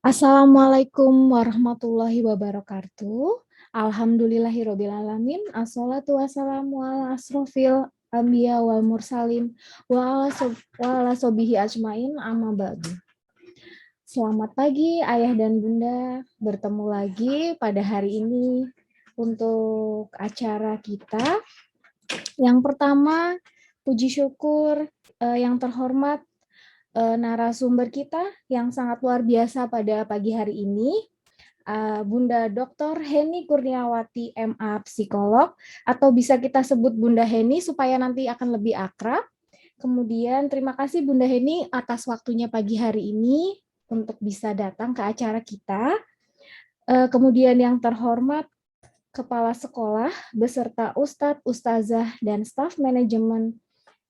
Assalamualaikum warahmatullahi wabarakatuh. Alhamdulillahirrabbilalamin. Assalatu wassalamu ala asrofil anbiya wal mursalin wa ala sobihi ajmain amma ba'du. Selamat pagi ayah dan bunda, bertemu lagi pada hari ini untuk acara kita. Yang pertama, puji syukur yang terhormat narasumber kita yang sangat luar biasa pada pagi hari ini, Bunda Dr. Heni Kurniawati MA Psikolog, atau bisa kita sebut Bunda Heni supaya nanti akan lebih akrab. Kemudian terima kasih Bunda Heni atas waktunya pagi hari ini untuk bisa datang ke acara kita. Kemudian yang terhormat Kepala Sekolah beserta Ustadz, Ustazah, dan staf manajemen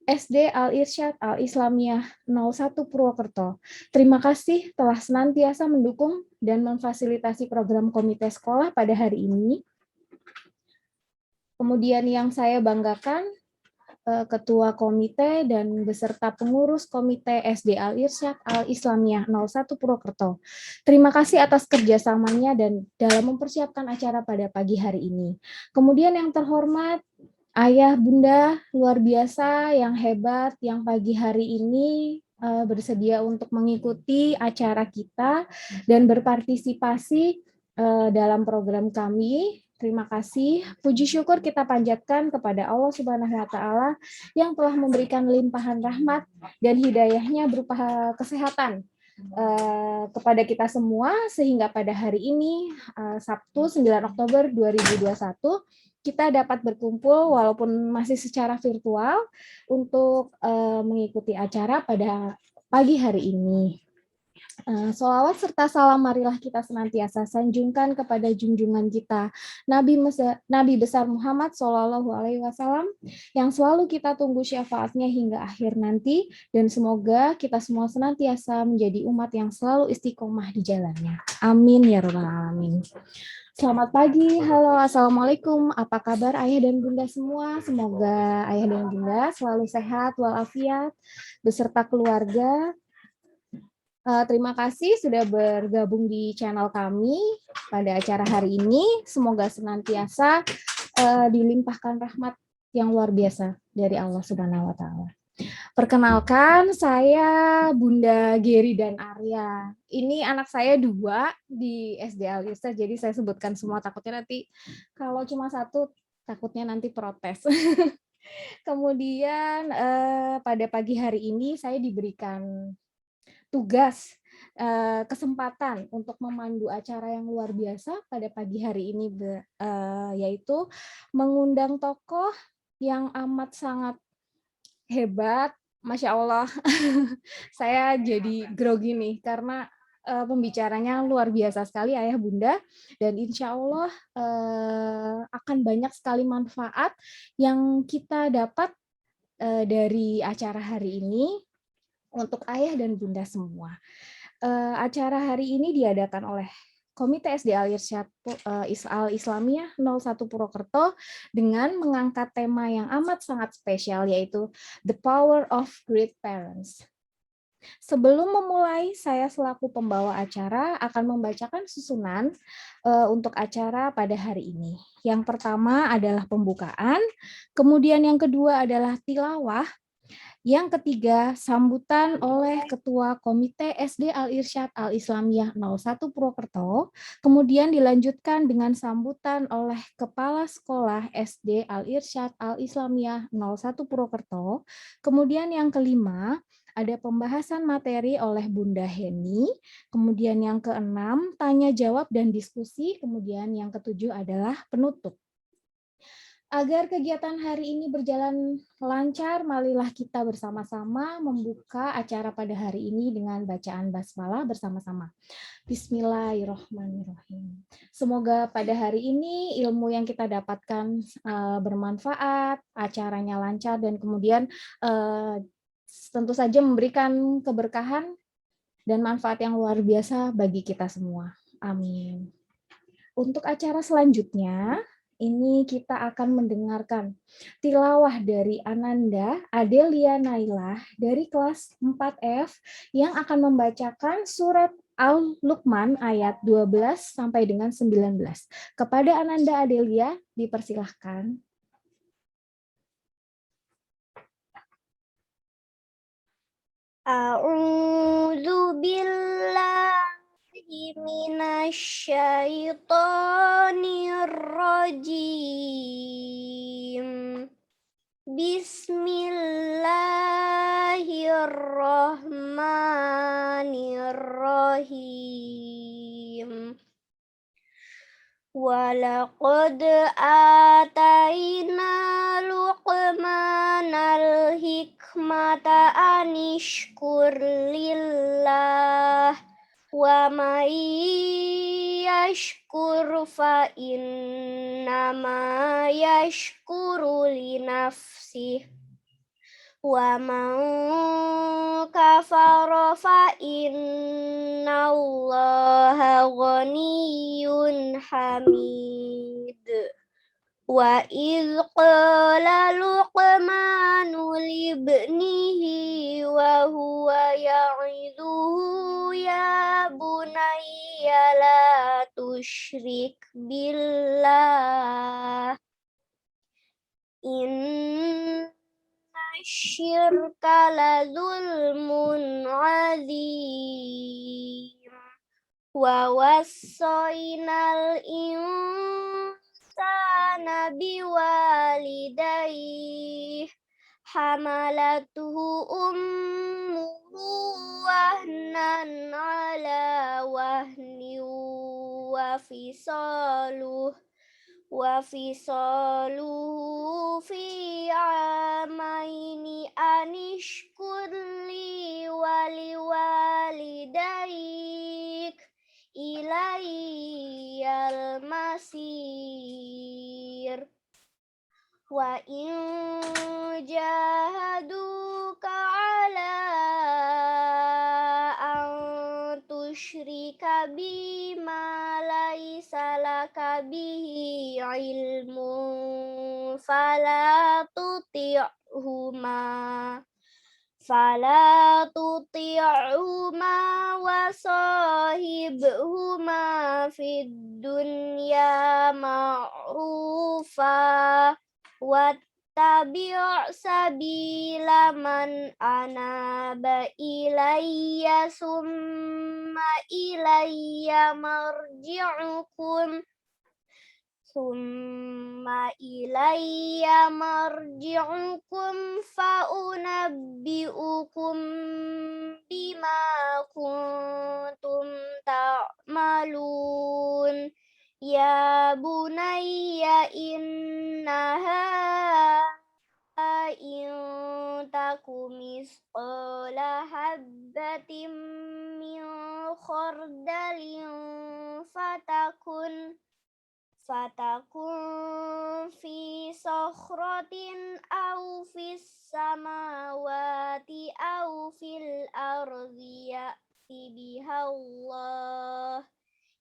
SD Al-Irsyad Al-Islamiyah 01 Purwokerto. Terima kasih telah senantiasa mendukung dan memfasilitasi program komite sekolah pada hari ini. Kemudian yang saya banggakan, Ketua Komite dan beserta pengurus Komite SD Al-Irsyad Al-Islamiyah 01 Purwokerto. Terima kasih atas kerjasamanya dan dalam mempersiapkan acara pada pagi hari ini. Kemudian yang terhormat, Ayah, Bunda, luar biasa, yang hebat, yang pagi hari ini bersedia untuk mengikuti acara kita dan berpartisipasi dalam program kami. Terima kasih. Puji syukur kita panjatkan kepada Allah Subhanahu wa Ta'ala yang telah memberikan limpahan rahmat dan hidayahnya berupa kesehatan kepada kita semua, sehingga pada hari ini, Sabtu 9 Oktober 2021, kita dapat berkumpul walaupun masih secara virtual untuk mengikuti acara pada pagi hari ini. Sholawat serta salam marilah kita senantiasa sanjungkan kepada junjungan kita Nabi besar Muhammad Shallallahu Alaihi Wasallam yang selalu kita tunggu syafaatnya hingga akhir nanti, dan semoga kita semua senantiasa menjadi umat yang selalu istiqomah di jalannya. Amin ya rabbal alamin. Selamat pagi, halo, assalamualaikum. Apa kabar ayah dan bunda semua? Semoga ayah dan bunda selalu sehat walafiat beserta keluarga. Terima kasih sudah bergabung di channel kami pada acara hari ini. Semoga senantiasa dilimpahkan rahmat yang luar biasa dari Allah Subhanahu wa Ta'ala. Perkenalkan, saya Bunda Geri dan Arya. Ini anak saya 2 di SD Al-Irsyad, jadi saya sebutkan semua, takutnya nanti kalau cuma satu takutnya nanti protes. Kemudian pada pagi hari ini saya diberikan tugas kesempatan untuk memandu acara yang luar biasa pada pagi hari ini, yaitu mengundang tokoh yang amat sangat hebat, Masya Allah. Saya jadi grogi nih karena pembicaranya luar biasa sekali ayah bunda, dan insya Allah akan banyak sekali manfaat yang kita dapat dari acara hari ini untuk ayah dan bunda semua. Acara hari ini diadakan oleh Komite SD Al-Irsyad Al-Islamiyah 01 Purwokerto dengan mengangkat tema yang amat sangat spesial, yaitu The Power of Great Parents. Sebelum memulai, saya selaku pembawa acara akan membacakan susunan untuk acara pada hari ini. Yang pertama adalah pembukaan, kemudian yang kedua adalah tilawah, yang ketiga, sambutan oleh Ketua Komite SD Al-Irsyad Al-Islamiyah 01 Purwokerto, kemudian dilanjutkan dengan sambutan oleh Kepala Sekolah SD Al-Irsyad Al-Islamiyah 01 Purwokerto, kemudian yang kelima, ada pembahasan materi oleh Bunda Heni, kemudian yang keenam, tanya jawab dan diskusi, kemudian yang ketujuh adalah penutup. Agar kegiatan hari ini berjalan lancar, marilah kita bersama-sama membuka acara pada hari ini dengan bacaan basmalah bersama-sama. Bismillahirrahmanirrahim. Semoga pada hari ini ilmu yang kita dapatkan bermanfaat, acaranya lancar, dan kemudian tentu saja memberikan keberkahan dan manfaat yang luar biasa bagi kita semua. Amin. Untuk acara selanjutnya, ini kita akan mendengarkan tilawah dari Ananda Adelia Nailah dari kelas 4F yang akan membacakan surat Al-Luqman ayat 12 sampai dengan 19. Kepada Ananda Adelia, dipersilahkan. A'udzu billahi minasyaitonir rajim. Bismillahirrahmanirrahim. Walaqad ataina Luqmanal hikmata anishkur lillah wa may yashkur fa innama yashkuru li nafsihi wa man kafara fa innallaha ghaniyyun hamid. Wa idh qala Luqmanu libnihi wa huwa ya'idhuhu ya bunayya la tusyrik billah syirka la zulmun azim. Wa wassaynal insana biwalidayhi hamalatuhu ummuhu wahnan ala wahni wa fisaluhu fi amaini anishkur li waliwalidayk ilayyal masir. Wa in jahaduka ala an tusyrika bima laysa laka bihi ilmun fala tuti'huma wa sahibhuma fid dunya ma'rufa wattabi' sabila man anaba ilayya summa ilayya marji'ukum fa unabbi'ukum bima kuntum ta'malun. Ya bunayya innaha in taku misqala habbatin min khardalin fatakun fi sakhratin aw fis samawati aw fil ardi ya'ti bihallah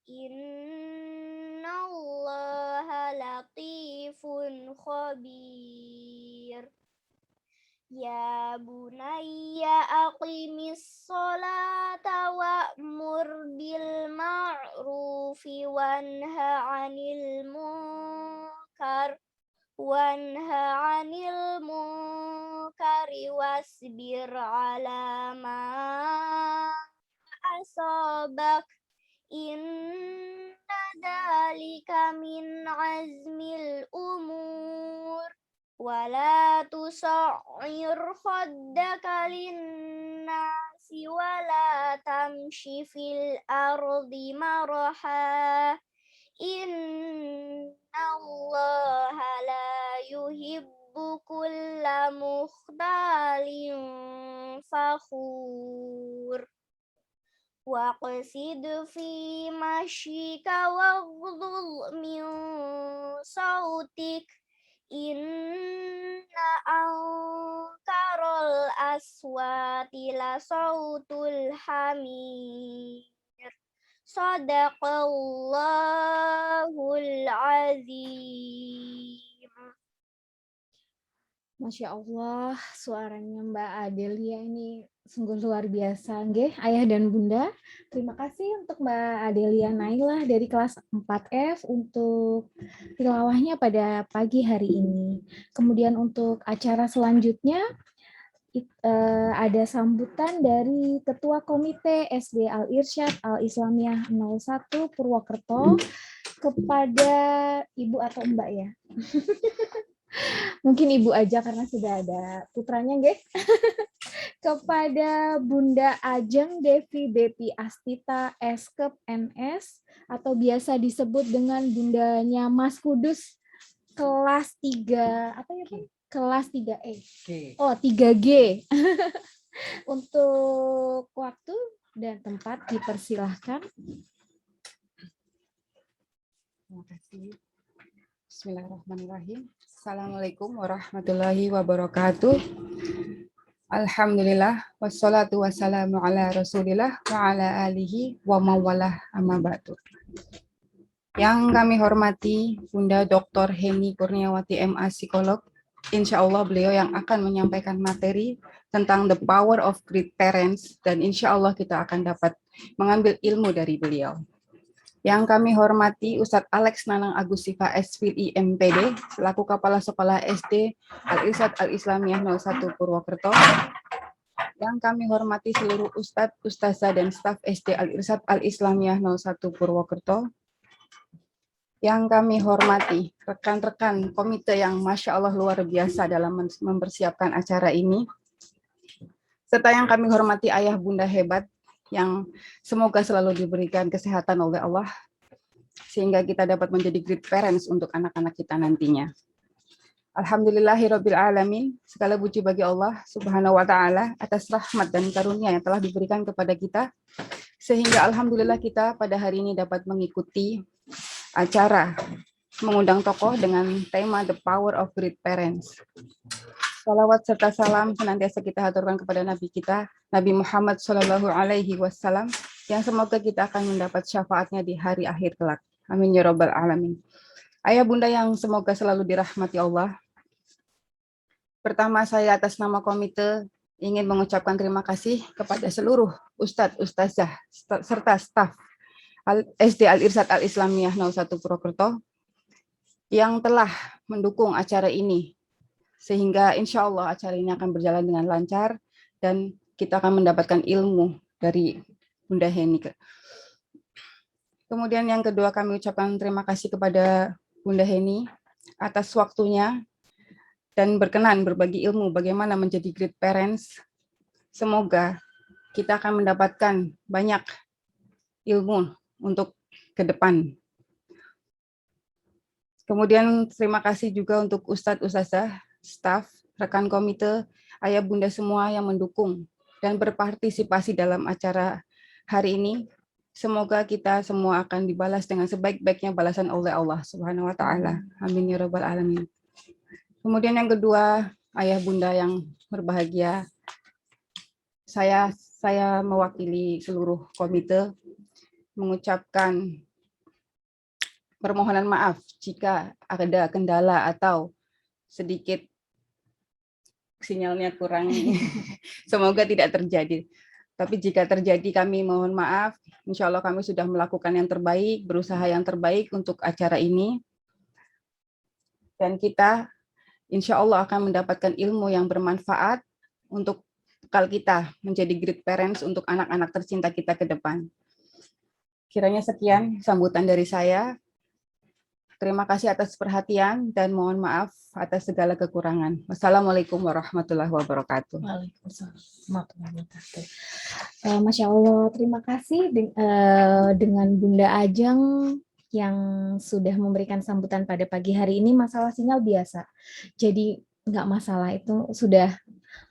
innallaha latifun khabir. Ya bunayya aqimis sholata wa'mur bil ma'rufi wanha 'anil munkari wasbir 'ala ma asabak inna dzalika min 'azmil umur. Wala tusa'ir khaddaka linnasi wala tamshi fil ardi maraha innallaha la yuhibbu kulla mukhtalin fakhur. Waqsid fi masyika waghdud min sautik inna ankarol aswati la sautul hamir. Sadaqallahul azim. Masya Allah, suaranya Mbak Adelia ini sungguh luar biasa. Nggih, Ayah dan Bunda, terima kasih untuk Mbak Adelia Nailah dari kelas 4F untuk tilawahnya pada pagi hari ini. Kemudian untuk acara selanjutnya, ada sambutan dari Ketua Komite SD Al-Irsyad Al-Islamiyah 01 Purwokerto kepada Ibu atau Mbak ya. Mungkin Ibu aja karena sudah ada putranya, nggih. Kepada Bunda Ajeng Devi Bepi Astita Eskep NS atau biasa disebut dengan bundanya Mas Kudus kelas 3 apa ya, Bun? Kelas 3E. Oh, 3G. Untuk waktu dan tempat dipersilahkan. Terima kasih. Bismillahirrahmanirrahim. Assalamualaikum warahmatullahi wabarakatuh. Alhamdulillah wassalatu wassalamu ala Rasulillah wa ala alihi wa mawalah amma ba'du. Yang kami hormati Bunda Dr. Heni Kurniawati MA Psikolog. Insya Allah beliau yang akan menyampaikan materi tentang the power of great parents dan insya Allah kita akan dapat mengambil ilmu dari beliau. Yang kami hormati Ustadz Alex Nanang Agus Sifa SPI MPD selaku Kepala Sekolah SD Al-Irsyad Al-Islamiyah 01 Purwokerto. Yang kami hormati seluruh Ustadz, Ustazah dan staf SD Al-Irsyad Al-Islamiyah 01 Purwokerto. Yang kami hormati rekan-rekan komite yang Masya Allah luar biasa dalam mempersiapkan acara ini. Serta yang kami hormati ayah bunda hebat yang semoga selalu diberikan kesehatan oleh Allah, sehingga kita dapat menjadi great parents untuk anak-anak kita nantinya. Alhamdulillahirabbil alamin, segala puji bagi Allah Subhanahu wa taala atas rahmat dan karunia yang telah diberikan kepada kita, sehingga alhamdulillah kita pada hari ini dapat mengikuti acara mengundang tokoh dengan tema The Power of Great Parents. Salawat serta salam senantiasa kita haturkan kepada Nabi kita, Nabi Muhammad Shallallahu Alaihi Wasallam, yang semoga kita akan mendapat syafaatnya di hari akhir kelak. Amin ya Rabbal Alamin. Ayah bunda yang semoga selalu dirahmati Allah. Pertama saya atas nama komite ingin mengucapkan terima kasih kepada seluruh Ustadz, Ustazah, serta staf SD Al-Irsyad Al-Islamiyah 01 Purwokerto yang telah mendukung acara ini. Sehingga insya Allah acara ini akan berjalan dengan lancar dan kita akan mendapatkan ilmu dari Bunda Heni. Kemudian yang kedua kami ucapkan terima kasih kepada Bunda Heni atas waktunya dan berkenan berbagi ilmu bagaimana menjadi great parents. Semoga kita akan mendapatkan banyak ilmu untuk ke depan. Kemudian terima kasih juga untuk Ustadz, Ustazah, staf, rekan komite, ayah bunda semua yang mendukung dan berpartisipasi dalam acara hari ini. Semoga kita semua akan dibalas dengan sebaik-baiknya balasan oleh Allah Subhanahu wa taala. Amin ya rabbal alamin. Kemudian yang kedua, ayah bunda yang berbahagia, saya mewakili seluruh komite mengucapkan permohonan maaf jika ada kendala atau sedikit sinyalnya kurang. Semoga tidak terjadi. Tapi jika terjadi kami mohon maaf. Insya Allah kami sudah melakukan yang terbaik, berusaha yang terbaik untuk acara ini. Dan kita insya Allah akan mendapatkan ilmu yang bermanfaat untuk bekal kita menjadi great parents untuk anak-anak tercinta kita ke depan. Kiranya sekian sambutan dari saya. Terima kasih atas perhatian dan mohon maaf atas segala kekurangan. Wassalamualaikum warahmatullahi wabarakatuh. Waalaikumsalam warahmatullahi wabarakatuh. Masya Allah, terima kasih dengan Bunda Ajeng yang sudah memberikan sambutan pada pagi hari ini. Masalah sinyal biasa, jadi nggak masalah, itu sudah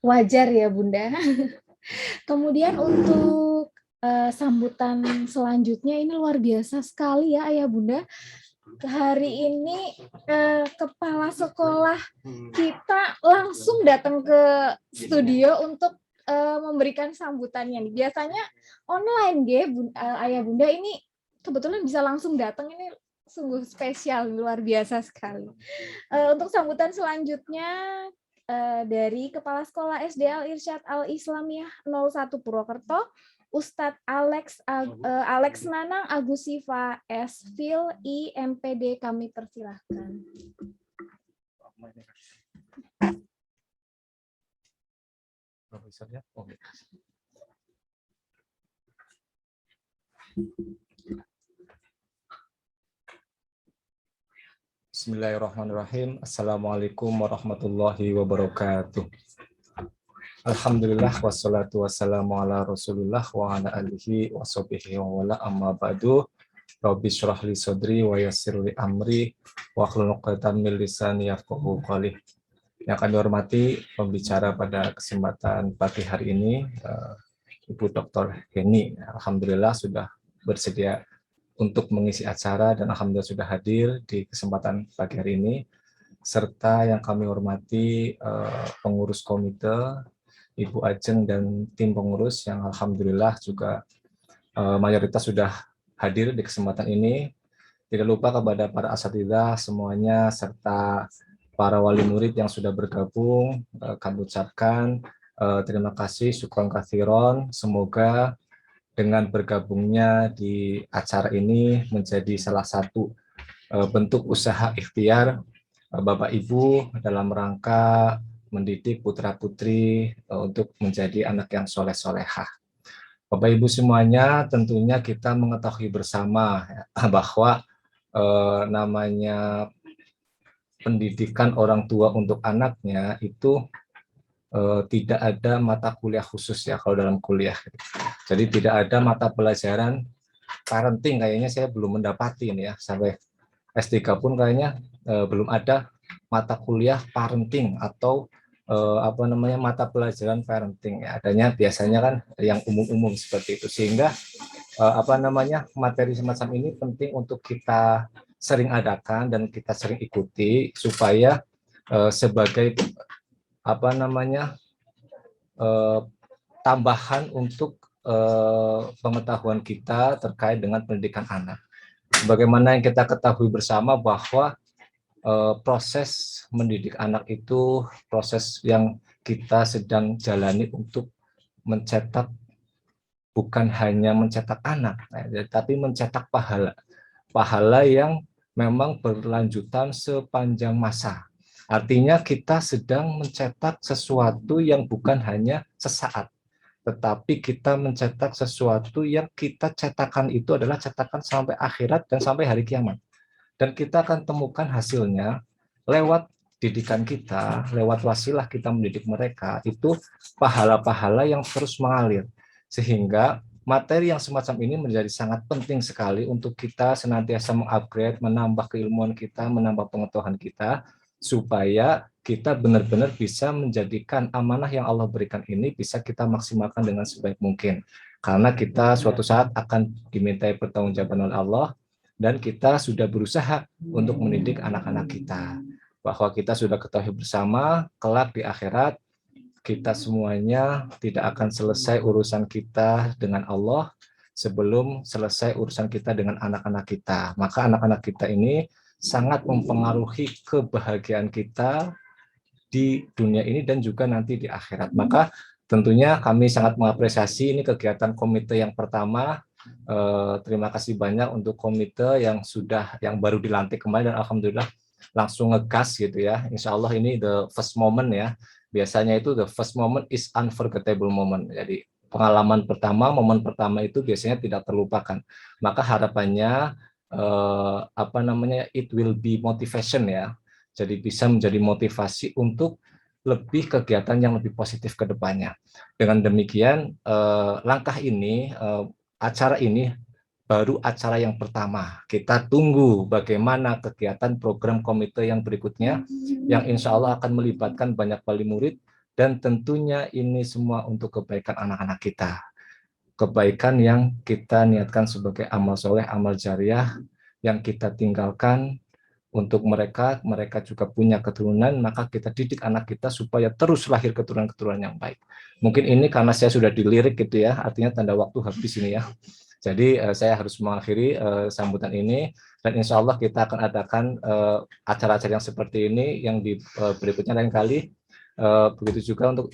wajar ya Bunda. Kemudian untuk sambutan selanjutnya ini luar biasa sekali ya Ayah Bunda. Hari ini kepala sekolah kita langsung datang ke studio untuk memberikan sambutannya. Biasanya online Ayah Bunda, ini kebetulan bisa langsung datang, ini sungguh spesial, luar biasa sekali. Untuk sambutan selanjutnya dari Kepala Sekolah SD Al Irsyad Al Islamiyah 01 Purwokerto, Ustadz Alex Nanang Agusifa S. Phil I. MPD, kami persilahkan. Bismillahirrahmanirrahim. Assalamualaikum warahmatullahi wabarakatuh. Alhamdulillah wassalatu wassalamu ala Rasulillah wa ala alihi wa sahbihi wa wala amma ba'du. Rabbi syrah li sadri wa yassir li amri wa hlul 'uqdatam min lisani yafqahu qawli. Yang kami hormati pembicara pada kesempatan pagi hari ini, Ibu Dr. Heni, alhamdulillah sudah bersedia untuk mengisi acara dan alhamdulillah sudah hadir di kesempatan pagi hari ini, serta yang kami hormati pengurus komite, Ibu Ajeng dan tim pengurus yang alhamdulillah juga mayoritas sudah hadir di kesempatan ini. Tidak lupa kepada para asatidzah semuanya serta para wali murid yang sudah bergabung, kami ucapkan terima kasih, syukron katsiron. Semoga dengan bergabungnya di acara ini menjadi salah satu bentuk usaha ikhtiar Bapak Ibu dalam rangka mendidik putra-putri untuk menjadi anak yang soleh-solehah. Bapak Ibu semuanya, tentunya kita mengetahui bersama bahwa namanya pendidikan orang tua untuk anaknya itu tidak ada mata kuliah khusus ya kalau dalam kuliah. Jadi tidak ada mata pelajaran parenting, kayaknya saya belum mendapati ini ya, sampai S3 pun kayaknya belum ada mata kuliah parenting atau mata pelajaran parenting ya. Adanya biasanya kan yang umum-umum seperti itu, sehingga materi semacam ini penting untuk kita sering adakan dan kita sering ikuti supaya sebagai tambahan untuk pengetahuan kita terkait dengan pendidikan anak. Bagaimana yang kita ketahui bersama bahwa proses mendidik anak itu proses yang kita sedang jalani untuk mencetak, bukan hanya mencetak anak, tapi mencetak pahala yang memang berlanjutan sepanjang masa. Artinya kita sedang mencetak sesuatu yang bukan hanya sesaat, tetapi kita mencetak sesuatu yang kita cetakan itu adalah cetakan sampai akhirat dan sampai hari kiamat. Dan kita akan temukan hasilnya lewat didikan kita, lewat wasilah kita mendidik mereka, itu pahala-pahala yang terus mengalir. Sehingga materi yang semacam ini menjadi sangat penting sekali untuk kita senantiasa mengupgrade, menambah keilmuan kita, menambah pengetahuan kita, supaya kita benar-benar bisa menjadikan amanah yang Allah berikan ini bisa kita maksimalkan dengan sebaik mungkin. Karena kita suatu saat akan dimintai pertanggungjawaban oleh Allah, dan kita sudah berusaha untuk mendidik anak-anak kita. Bahwa kita sudah ketahui bersama, kelak di akhirat, kita semuanya tidak akan selesai urusan kita dengan Allah sebelum selesai urusan kita dengan anak-anak kita. Maka anak-anak kita ini sangat mempengaruhi kebahagiaan kita di dunia ini dan juga nanti di akhirat. Maka tentunya kami sangat mengapresiasi ini kegiatan komite yang pertama. Terima kasih banyak untuk komite yang baru dilantik kemarin dan alhamdulillah langsung ngegas gitu ya. Insya Allah ini the first moment ya. Biasanya itu the first moment is unforgettable moment. Jadi pengalaman pertama, momen pertama itu biasanya tidak terlupakan. Maka harapannya it will be motivation ya. Jadi bisa menjadi motivasi untuk lebih kegiatan yang lebih positif ke depannya. Dengan demikian langkah ini, acara ini baru acara yang pertama. Kita tunggu bagaimana kegiatan program komite yang berikutnya, yang insya Allah akan melibatkan banyak wali murid, dan tentunya ini semua untuk kebaikan anak-anak kita. Kebaikan yang kita niatkan sebagai amal soleh, amal jariah, yang kita tinggalkan untuk mereka juga punya keturunan, maka kita didik anak kita supaya terus lahir keturunan-keturunan yang baik. Mungkin ini karena saya sudah dilirik gitu ya, artinya tanda waktu habis ini ya. Jadi saya harus mengakhiri sambutan ini, dan insya Allah kita akan adakan acara-acara yang seperti ini yang di berikutnya lain kali. Begitu juga untuk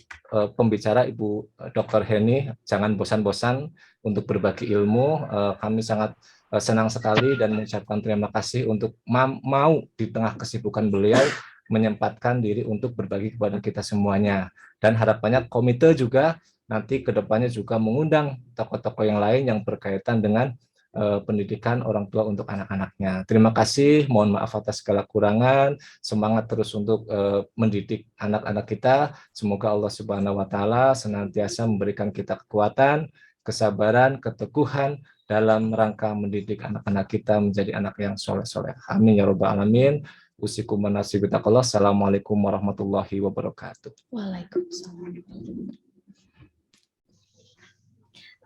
pembicara Ibu Dr. Heni, jangan bosan-bosan untuk berbagi ilmu. Kami sangat senang sekali dan mengucapkan terima kasih untuk mau di tengah kesibukan beliau menyempatkan diri untuk berbagi kepada kita semuanya. Dan harapannya komite juga nanti ke depannya juga mengundang tokoh-tokoh yang lain yang berkaitan dengan pendidikan orang tua untuk anak-anaknya. Terima kasih, mohon maaf atas segala kurangan, semangat terus untuk mendidik anak-anak kita. Semoga Allah Subhanahu wa taala senantiasa memberikan kita kekuatan, kesabaran, keteguhan dalam rangka mendidik anak-anak kita menjadi anak yang soleh-soleh. Amin ya rabbal alamin. Usikum manasib bitaqallah. Assalamualaikum warahmatullahi wabarakatuh. Waalaikumsalam.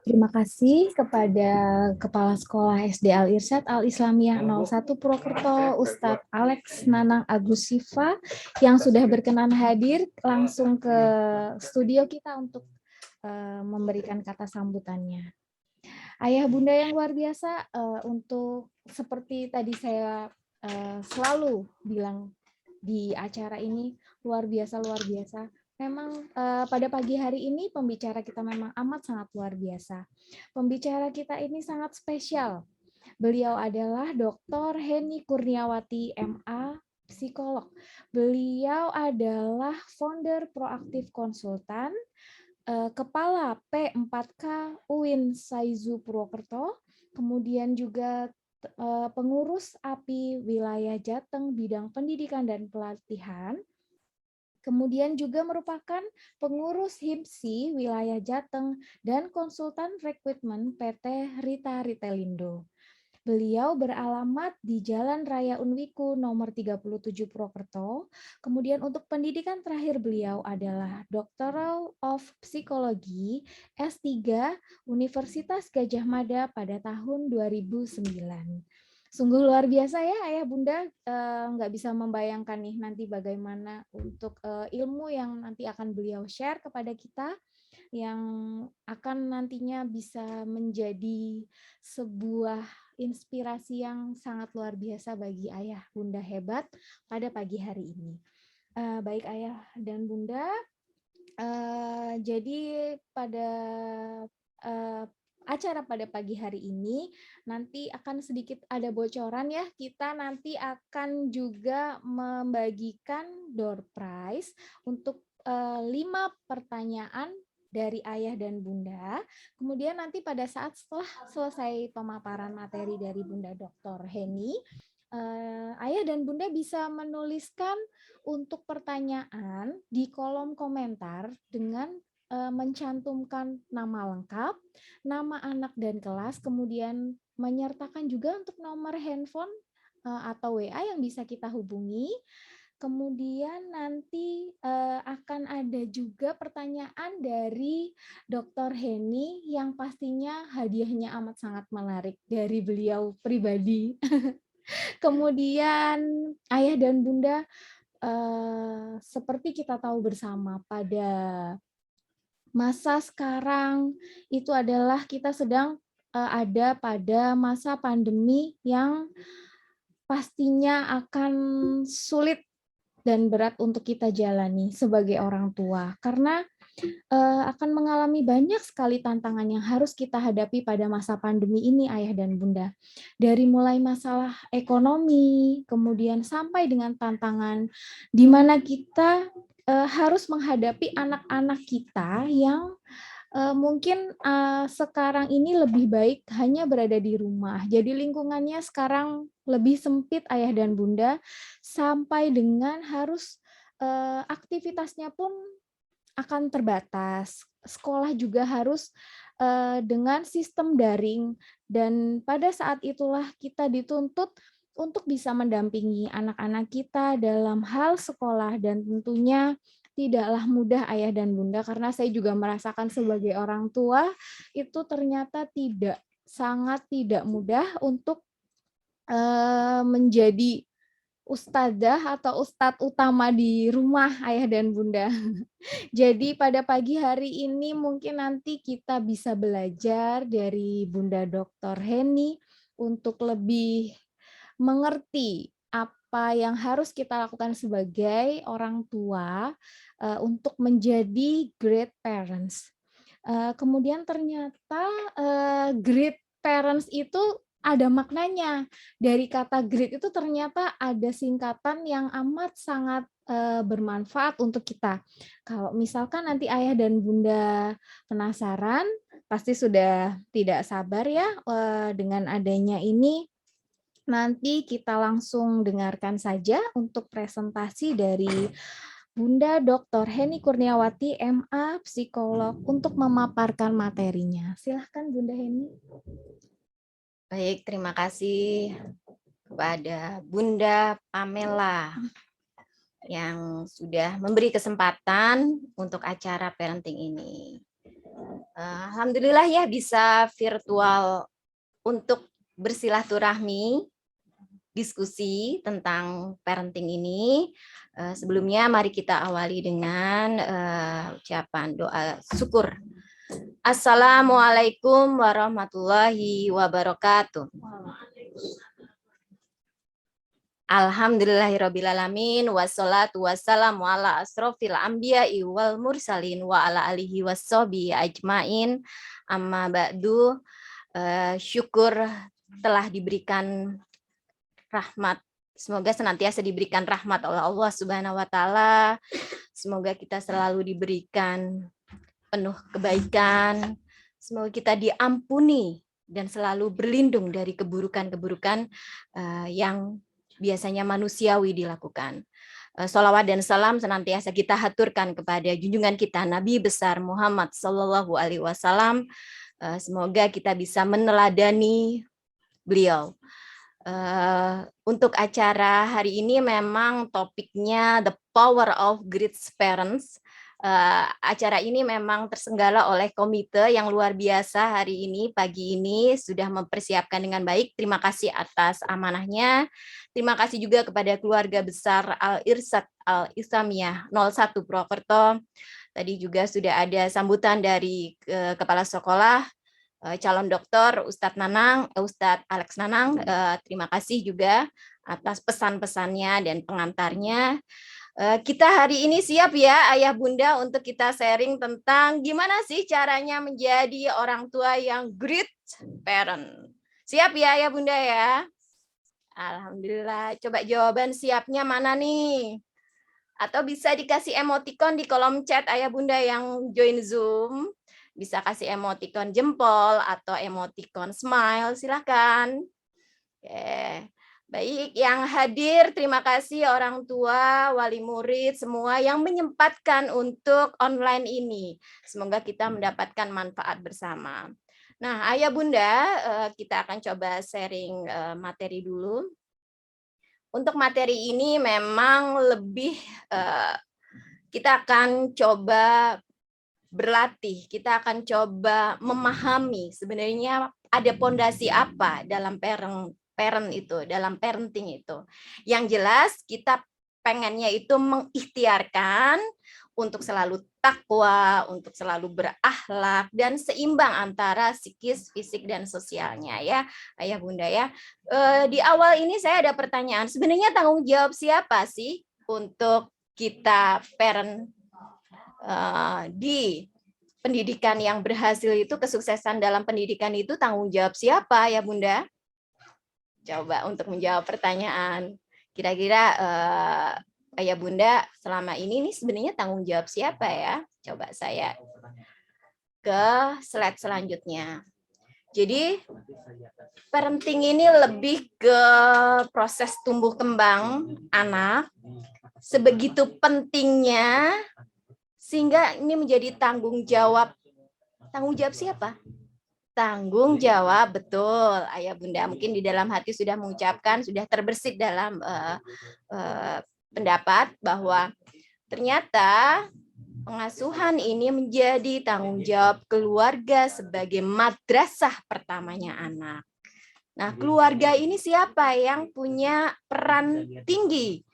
Terima kasih kepada Kepala Sekolah SD Al-Irsyad Al-Islamiyah 01 Purwokerto, Ustadz Alex Nanang Agus Sifa, yang sudah berkenan hadir langsung ke studio kita untuk memberikan kata sambutannya. Ayah bunda yang luar biasa, untuk seperti tadi saya selalu bilang di acara ini, luar biasa, luar biasa. Memang pada pagi hari ini pembicara kita memang amat sangat luar biasa. Pembicara kita ini sangat spesial. Beliau adalah Dr. Heni Kurniawati, MA, psikolog. Beliau adalah founder Proaktif Konsultan, Kepala P4K UIN Saizu Purwokerto, kemudian juga pengurus API Wilayah Jateng bidang pendidikan dan pelatihan, kemudian juga merupakan pengurus HIMSI Wilayah Jateng dan konsultan rekrutmen PT Rita Ritelindo. Beliau beralamat di Jalan Raya Unwiku nomor 37 Purwokerto. Kemudian untuk pendidikan terakhir beliau adalah Doctoral of Psychology S3 Universitas Gadjah Mada pada tahun 2009. Sungguh luar biasa ya Ayah Bunda, nggak bisa membayangkan nih nanti bagaimana untuk ilmu yang nanti akan beliau share kepada kita, yang akan nantinya bisa menjadi sebuah inspirasi yang sangat luar biasa bagi Ayah Bunda hebat pada pagi hari ini. Baik Ayah dan Bunda, jadi pada acara pada pagi hari ini nanti akan sedikit ada bocoran ya, kita nanti akan juga membagikan door prize untuk 5 pertanyaan dari Ayah dan Bunda. Kemudian nanti pada saat setelah selesai pemaparan materi dari Bunda Dr. Heni, Ayah dan Bunda bisa menuliskan untuk pertanyaan di kolom komentar dengan mencantumkan nama lengkap, nama anak dan kelas, kemudian menyertakan juga untuk nomor handphone atau WA yang bisa kita hubungi. Kemudian nanti akan ada juga pertanyaan dari Dr. Heni yang pastinya hadiahnya amat sangat menarik dari beliau pribadi. Kemudian Ayah dan Bunda, seperti kita tahu bersama pada masa sekarang itu adalah kita sedang ada pada masa pandemi yang pastinya akan sulit dan berat untuk kita jalani sebagai orang tua, karena akan mengalami banyak sekali tantangan yang harus kita hadapi pada masa pandemi ini, Ayah dan Bunda. Dari mulai masalah ekonomi, kemudian sampai dengan tantangan di mana kita harus menghadapi anak-anak kita yang mungkin sekarang ini lebih baik hanya berada di rumah. Jadi lingkungannya sekarang lebih sempit, Ayah dan Bunda, sampai dengan harus aktivitasnya pun akan terbatas. Sekolah juga harus dengan sistem daring, dan pada saat itulah kita dituntut untuk bisa mendampingi anak-anak kita dalam hal sekolah, dan tentunya tidaklah mudah Ayah dan Bunda, karena saya juga merasakan sebagai orang tua itu ternyata sangat tidak mudah untuk menjadi ustadzah atau ustadz utama di rumah Ayah dan Bunda. Jadi pada pagi hari ini mungkin nanti kita bisa belajar dari Bunda Dr. Heni untuk lebih mengerti apa yang harus kita lakukan sebagai orang tua untuk menjadi great parents. Kemudian ternyata great parents itu ada maknanya. Dari kata great itu ternyata ada singkatan yang amat sangat bermanfaat untuk kita. Kalau misalkan nanti ayah dan bunda penasaran, pasti sudah tidak sabar ya dengan adanya ini. Nanti kita langsung dengarkan saja untuk presentasi dari Bunda Dr. Heni Kurniawati, MA, psikolog, untuk memaparkan materinya. Silahkan Bunda Heni. Baik, terima kasih kepada Bunda Pamela yang sudah memberi kesempatan untuk acara parenting ini. Alhamdulillah ya bisa virtual untuk bersilaturahmi, diskusi tentang parenting ini. Sebelumnya mari kita awali dengan ucapan doa syukur. Assalamualaikum warahmatullahi wabarakatuh. Alhamdulillahirrabbilalamin, wassalatu wassalamu ala asrofil anbiya'i wal mursalin wa ala alihi wassobi ajmain, amma ba'du. Syukur telah diberikan rahmat, semoga senantiasa diberikan rahmat oleh Allah Subhanahu wa taala. Semoga kita selalu diberikan penuh kebaikan, semoga kita diampuni dan selalu berlindung dari keburukan-keburukan yang biasanya manusiawi dilakukan. Sholawat dan salam senantiasa kita haturkan kepada junjungan kita Nabi besar Muhammad Sallallahu Alaihi Wasallam. Semoga kita bisa meneladani beliau. Untuk acara hari ini memang topiknya The Power of Great Parents. Acara ini memang tersenggala oleh komite yang luar biasa hari ini, pagi ini sudah mempersiapkan dengan baik. Terima kasih atas amanahnya. Terima kasih juga kepada keluarga besar Al-Irsyad Al-Islamiyah 01 Purwokerto. Tadi juga sudah ada sambutan dari Kepala Sekolah, calon dokter Ustadz Alex Nanang. Terima kasih juga atas pesan-pesannya dan pengantarnya. Kita hari ini siap ya Ayah Bunda untuk kita sharing tentang gimana sih caranya menjadi orang tua yang great parent. Siap ya Ayah Bunda ya? Alhamdulillah. Coba jawaban siapnya mana nih? Atau bisa dikasih emoticon di kolom chat Ayah Bunda yang join Zoom. Bisa kasih emoticon jempol atau emoticon smile, silakan. Oke. Baik, yang hadir terima kasih orang tua, wali murid, semua yang menyempatkan untuk online ini. Semoga kita mendapatkan manfaat bersama. Nah, Ayah Bunda, kita akan coba sharing materi dulu. Untuk materi ini memang lebih kita akan coba berlatih, kita akan coba memahami sebenarnya ada pondasi apa dalam parent itu, dalam parenting itu. Yang jelas kita pengennya itu mengikhtiarkan untuk selalu takwa, untuk selalu berakhlak dan seimbang antara psikis, fisik dan sosialnya ya, Ayah Bunda ya. Di awal ini saya ada pertanyaan, sebenarnya tanggung jawab siapa sih untuk kita parent di pendidikan yang berhasil itu, kesuksesan dalam pendidikan itu tanggung jawab siapa ya Bunda? Coba untuk menjawab pertanyaan, kira-kira Ayah Bunda selama ini sebenarnya tanggung jawab siapa ya? Coba saya ke slide selanjutnya. Jadi parenting ini lebih ke proses tumbuh kembang anak, sebegitu pentingnya sehingga ini menjadi tanggung jawab. Tanggung jawab siapa? Tanggung jawab, betul Ayah Bunda. Mungkin di dalam hati sudah mengucapkan, sudah terbersit dalam pendapat bahwa ternyata pengasuhan ini menjadi tanggung jawab keluarga sebagai madrasah pertamanya anak. Nah, keluarga ini siapa yang punya peran tinggi?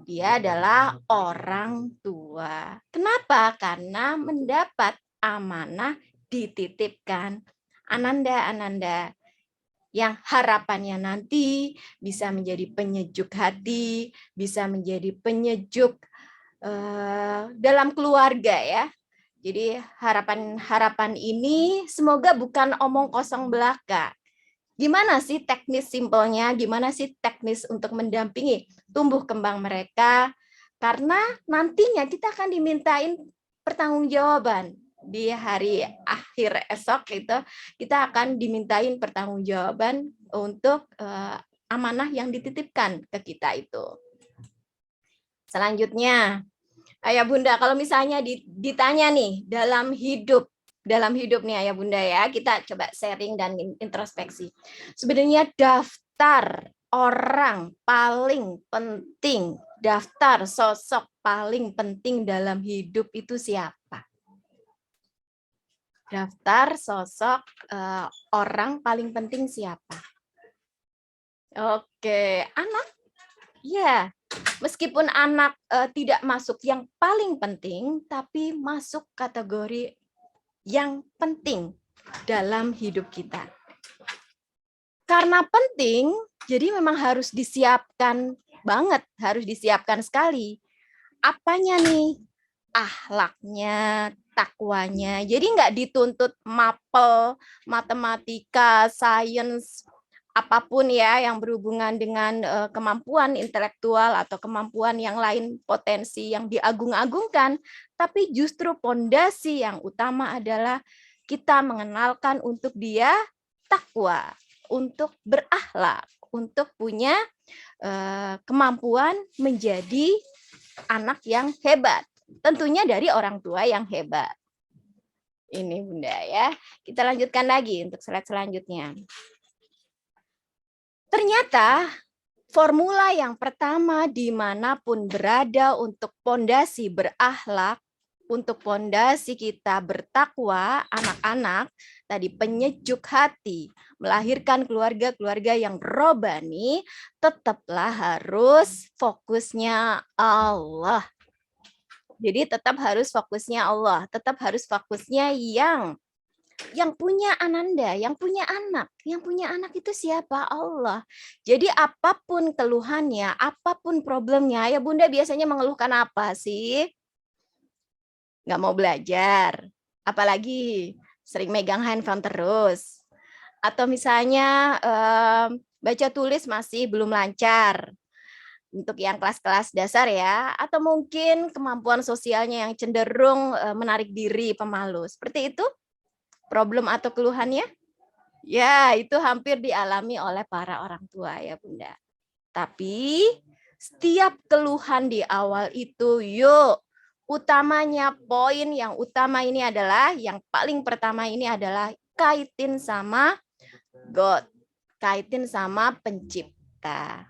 Dia adalah orang tua. Kenapa? Karena mendapat amanah dititipkan. Ananda, yang harapannya nanti bisa menjadi penyejuk hati, bisa menjadi penyejuk dalam keluarga ya. Jadi harapan ini semoga bukan omong kosong belaka. Gimana sih teknis simpelnya? Gimana sih teknis untuk mendampingi tumbuh kembang mereka? Karena nantinya kita akan dimintain pertanggungjawaban di hari akhir esok itu kita akan dimintain pertanggungjawaban untuk amanah yang dititipkan ke kita itu. Selanjutnya, Ayah Bunda, kalau misalnya ditanya nih dalam hidup nih Ayah Bunda ya, kita coba sharing dan introspeksi. Sebenarnya daftar orang paling penting, daftar sosok paling penting dalam hidup itu siapa? Daftar sosok orang paling penting siapa? Oke, anak. Ya, meskipun anak tidak masuk yang paling penting, tapi masuk kategori yang penting dalam hidup kita. Karena penting, jadi memang harus disiapkan banget, harus disiapkan sekali. Apanya nih? Akhlaknya, takwanya. Jadi nggak dituntut mapel, matematika, sains, apapun ya yang berhubungan dengan kemampuan intelektual atau kemampuan yang lain, potensi yang diagung-agungkan, tapi justru pondasi yang utama adalah kita mengenalkan untuk dia takwa, untuk berakhlak, untuk punya kemampuan menjadi anak yang hebat. Tentunya dari orang tua yang hebat. Ini Bunda ya. Kita lanjutkan lagi untuk slide selanjutnya. Ternyata formula yang pertama dimanapun berada untuk pondasi berakhlak, untuk pondasi kita bertakwa, anak-anak, tadi penyejuk hati, melahirkan keluarga-keluarga yang robbani, tetaplah harus fokusnya Allah. Jadi tetap harus fokusnya Allah, tetap harus fokusnya yang punya ananda, yang punya anak itu siapa? Allah. Jadi apapun keluhannya, apapun problemnya, ya Bunda biasanya mengeluhkan apa sih? Nggak mau belajar, apalagi sering megang handphone terus, atau misalnya baca tulis masih belum lancar. Untuk yang kelas-kelas dasar ya, atau mungkin kemampuan sosialnya yang cenderung menarik diri, pemalu. Seperti itu problem atau keluhannya? Ya, itu hampir dialami oleh para orang tua ya Bunda. Tapi setiap keluhan di awal itu, yuk, utamanya poin yang utama ini adalah, yang paling pertama ini adalah kaitin sama God, kaitin sama pencipta.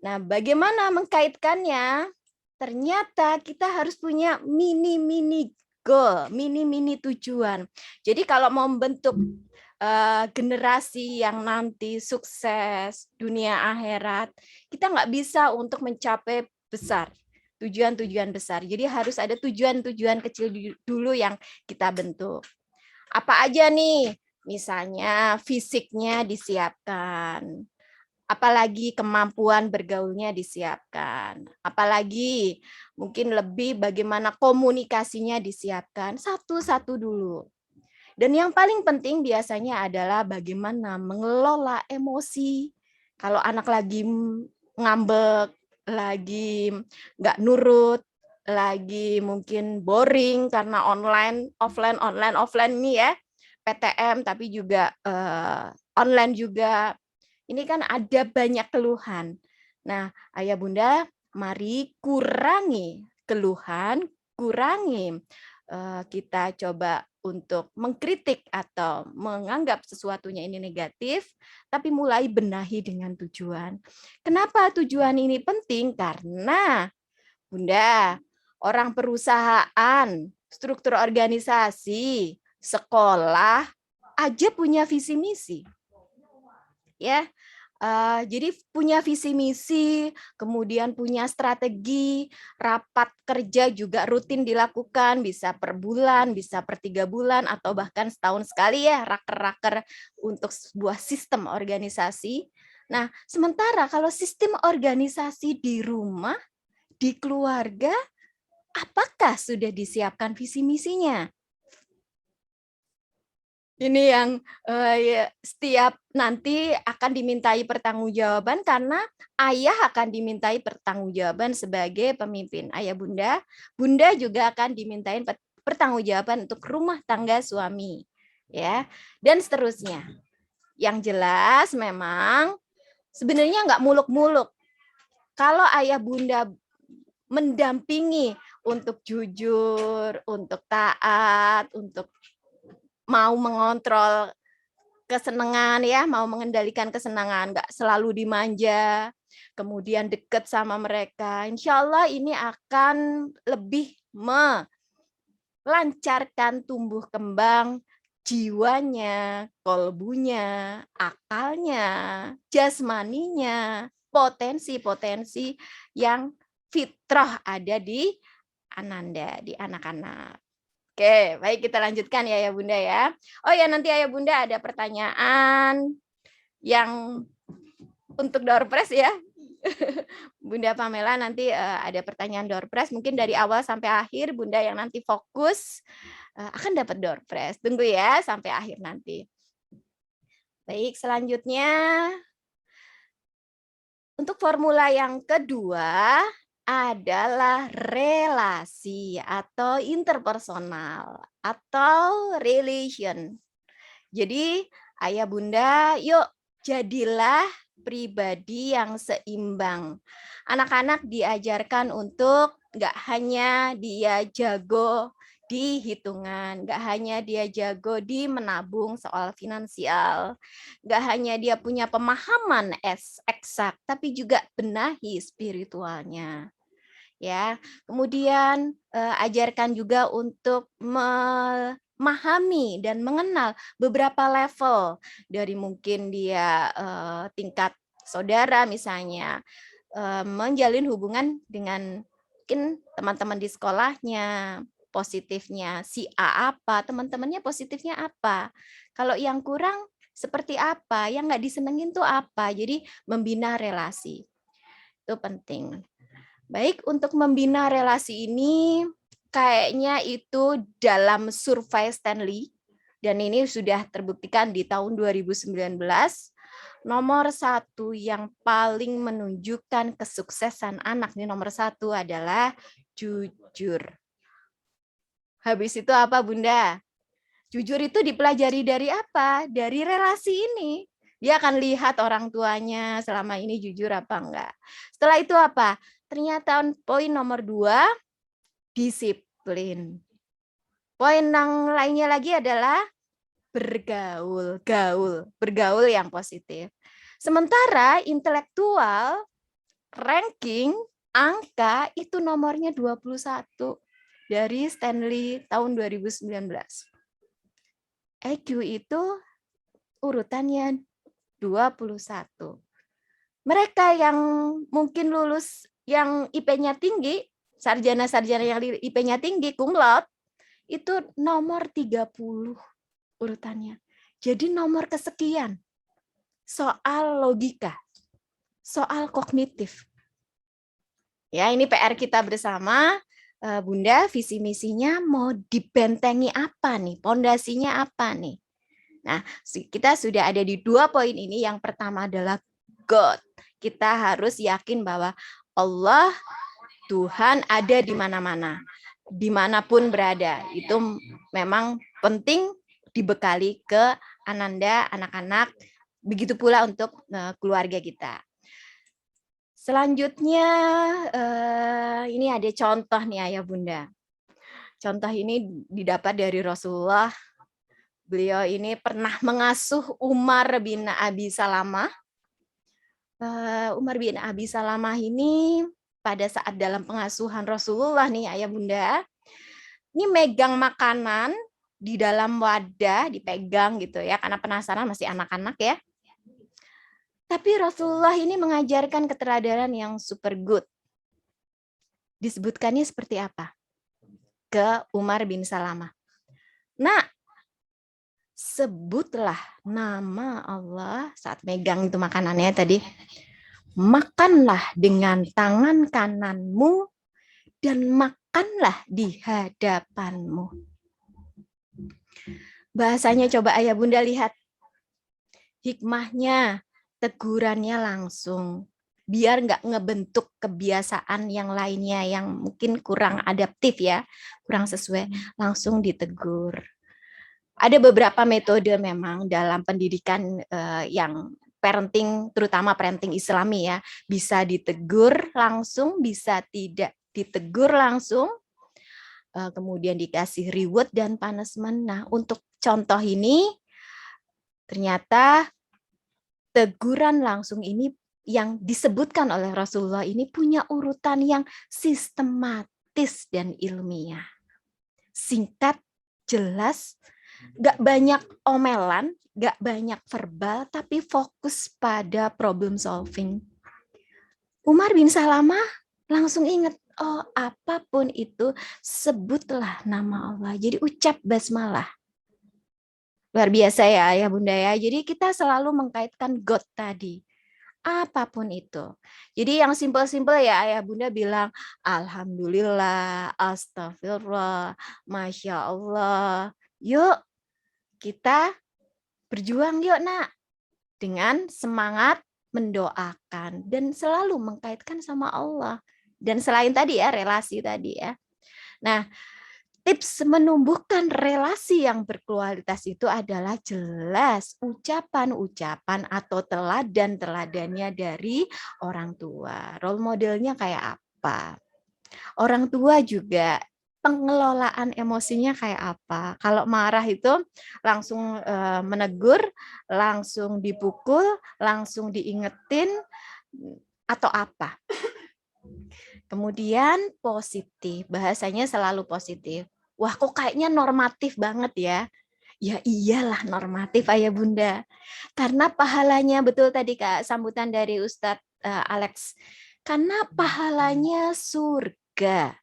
Nah, bagaimana mengkaitkannya? Ternyata kita harus punya mini-mini goal, mini-mini tujuan. Jadi kalau mau membentuk generasi yang nanti sukses dunia akhirat, kita nggak bisa untuk mencapai besar, tujuan-tujuan besar. Jadi harus ada tujuan-tujuan kecil dulu yang kita bentuk. Apa aja nih? Misalnya fisiknya disiapkan. Apalagi kemampuan bergaulnya disiapkan. Apalagi mungkin lebih bagaimana komunikasinya disiapkan. Satu-satu dulu. Dan yang paling penting biasanya adalah bagaimana mengelola emosi. Kalau anak lagi ngambek, lagi nggak nurut, lagi mungkin boring karena online, offline ini ya, PTM tapi juga online juga. Ini kan ada banyak keluhan. Nah, Ayah Bunda, mari kurangi keluhan, kurangi kita coba untuk mengkritik atau menganggap sesuatunya ini negatif, tapi mulai benahi dengan tujuan. Kenapa tujuan ini penting? Karena, Bunda, orang perusahaan, struktur organisasi, sekolah, aja punya visi misi. Ya, Jadi punya visi misi, kemudian punya strategi, rapat kerja juga rutin dilakukan, bisa per bulan, bisa per 3 bulan, atau bahkan setahun sekali ya, raker-raker untuk sebuah sistem organisasi. Nah, sementara kalau sistem organisasi di rumah, di keluarga, apakah sudah disiapkan visi misinya? Ini yang ya, setiap nanti akan dimintai pertanggungjawaban karena ayah akan dimintai pertanggungjawaban sebagai pemimpin. Ayah bunda, bunda juga akan dimintain pertanggungjawaban untuk rumah tangga suami, ya, dan seterusnya. Yang jelas memang sebenarnya nggak muluk-muluk. Kalau ayah bunda mendampingi untuk jujur, untuk taat, untuk mau mengontrol kesenangan ya, mau mengendalikan kesenangan, nggak selalu dimanja, kemudian deket sama mereka. Insya Allah ini akan lebih melancarkan tumbuh kembang jiwanya, kolbunya, akalnya, jasmaninya, potensi-potensi yang fitrah ada di Ananda, di anak-anak. Oke, baik kita lanjutkan ya ya Bunda ya. Oh ya nanti Ayah Bunda ada pertanyaan yang untuk door prize ya. Bunda Pamela nanti ada pertanyaan door prize mungkin dari awal sampai akhir Bunda yang nanti fokus akan dapat door prize. Tunggu ya sampai akhir nanti. Baik, selanjutnya untuk formula yang kedua adalah relasi atau interpersonal atau relation. Jadi ayah bunda yuk jadilah pribadi yang seimbang. Anak-anak diajarkan untuk nggak hanya dia jago di hitungan, nggak hanya dia jago di menabung soal finansial, nggak hanya dia punya pemahaman eksak, tapi juga benahi spiritualnya. Ya, kemudian ajarkan juga untuk memahami dan mengenal beberapa level dari mungkin dia tingkat saudara misalnya, menjalin hubungan dengan mungkin teman-teman di sekolahnya, positifnya si A apa, teman-temannya positifnya apa. Kalau yang kurang seperti apa, yang nggak disenengin tuh apa. Jadi membina relasi itu penting. Baik, untuk membina relasi ini kayaknya itu dalam survei Stanley dan ini sudah terbuktikan di tahun 2019. Nomor 1 yang paling menunjukkan kesuksesan anak ini nomor 1 adalah jujur. Habis itu apa Bunda? Jujur itu dipelajari dari apa? Dari relasi ini. Dia akan lihat orang tuanya selama ini jujur apa enggak. Setelah itu apa? Ternyata poin nomor 2, disiplin. Poin yang lainnya lagi adalah bergaul yang positif. Sementara intelektual, ranking, angka itu nomornya 21 dari Stanley tahun 2019. EQ itu urutannya 21. Mereka yang mungkin lulus yang IP-nya tinggi, sarjana-sarjana yang IP-nya tinggi, cum laude, itu nomor 30 urutannya. Jadi nomor kesekian. Soal logika, soal kognitif. Ya, ini PR kita bersama. Bunda, visi misinya mau dibentengi apa nih? Pondasinya apa nih? Nah, kita sudah ada di 2 poin ini. Yang pertama adalah God. Kita harus yakin bahwa Allah, Tuhan ada di mana-mana. Dimanapun berada. Itu memang penting dibekali ke Ananda, anak-anak. Begitu pula untuk keluarga kita. Selanjutnya, ini ada contoh nih Ayah Bunda. Contoh ini didapat dari Rasulullah. Beliau ini pernah mengasuh Umar bin Abi Salamah. Umar bin Abi Salamah ini pada saat dalam pengasuhan Rasulullah nih Ayah Bunda, ini megang makanan di dalam wadah, dipegang gitu ya, karena penasaran masih anak-anak ya. Tapi Rasulullah ini mengajarkan keteladanan yang super good. Disebutkannya seperti apa? Ke Umar bin Salamah. Nah, sebutlah nama Allah saat megang itu makanannya tadi. Makanlah dengan tangan kananmu dan makanlah di hadapanmu. Bahasanya coba ayah bunda lihat. Hikmahnya, tegurannya langsung. Biar nggak ngebentuk kebiasaan yang lainnya yang mungkin kurang adaptif ya, kurang sesuai, langsung ditegur. Ada beberapa metode memang dalam pendidikan yang parenting, terutama parenting Islami ya, bisa ditegur langsung, bisa tidak ditegur langsung, kemudian dikasih reward dan punishment. Nah, untuk contoh ini, ternyata teguran langsung ini yang disebutkan oleh Rasulullah ini punya urutan yang sistematis dan ilmiah. Singkat, jelas, gak banyak omelan, gak banyak verbal, tapi fokus pada problem solving. Umar bin Salamah langsung ingat, oh apapun itu sebutlah nama Allah. Jadi ucap basmalah. Luar biasa ya ayah bunda ya. Jadi kita selalu mengkaitkan God tadi. Apapun itu. Jadi yang simpel-simpel ya ayah bunda bilang alhamdulillah, astagfirullah, masya Allah. Yuk kita berjuang yuk nak. Dengan semangat mendoakan dan selalu mengkaitkan sama Allah. Dan selain tadi ya relasi tadi ya. Nah, tips menumbuhkan relasi yang berkualitas itu adalah jelas ucapan-ucapan atau teladan-teladannya dari orang tua. Role modelnya kayak apa? Orang tua juga pengelolaan emosinya kayak apa? Kalau marah itu langsung menegur, langsung dipukul, langsung diingetin, atau apa? Kemudian positif, bahasanya selalu positif. Wah kok kayaknya normatif banget ya. Ya iyalah normatif ayah bunda. Karena pahalanya, betul tadi Kak sambutan dari Ustadz Alex. Karena pahalanya surga.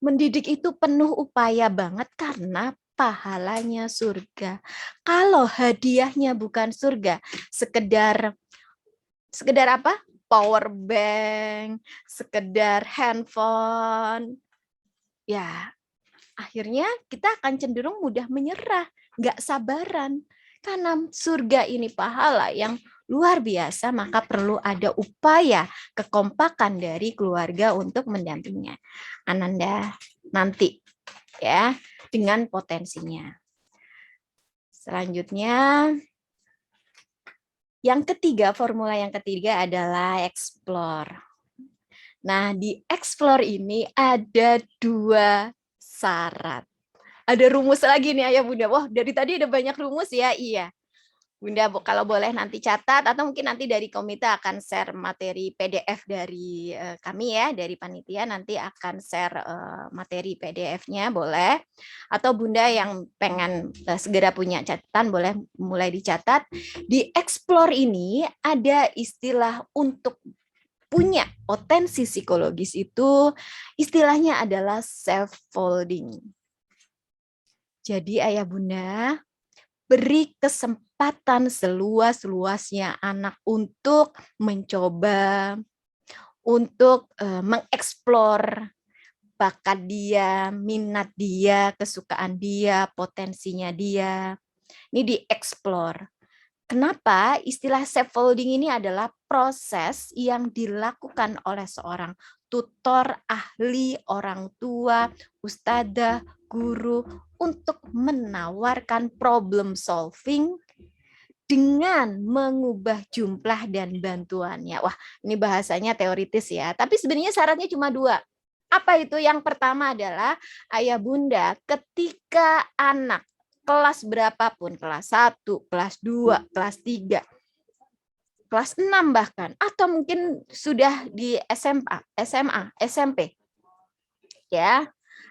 Mendidik itu penuh upaya banget karena pahalanya surga. Kalau hadiahnya bukan surga, sekedar apa? Power bank, sekedar handphone, ya akhirnya kita akan cenderung mudah menyerah, nggak sabaran. Karena surga ini pahala yang luar biasa, maka perlu ada upaya kekompakan dari keluarga untuk mendampinginya. Ananda nanti ya dengan potensinya. Selanjutnya, yang ketiga, formula yang ketiga adalah explore. Nah, di explore ini ada 2 syarat. Ada rumus lagi nih ayah bunda. Wah, dari tadi ada banyak rumus ya. Iya. Bunda kalau boleh nanti catat atau mungkin nanti dari komite akan share materi PDF dari kami ya, dari panitia nanti akan share materi PDF-nya boleh. Atau Bunda yang pengen segera punya catatan boleh mulai dicatat. Di explore ini ada istilah untuk punya potensi psikologis itu istilahnya adalah self-folding. Jadi ayah bunda beri kesempatan seluas-luasnya anak untuk mencoba, untuk mengeksplor bakat dia, minat dia, kesukaan dia, potensinya dia. Ini dieksplor. Kenapa istilah self-folding ini adalah proses yang dilakukan oleh seorang tutor, ahli, orang tua, ustadzah, guru untuk menawarkan problem solving dengan mengubah jumlah dan bantuannya. Wah, ini bahasanya teoritis ya, tapi sebenarnya syaratnya cuma 2. Apa itu? Yang pertama adalah ayah bunda ketika anak kelas berapapun, kelas 1, kelas 2, kelas 3, kelas 6 bahkan, atau mungkin sudah di SMA, SMP. Ya.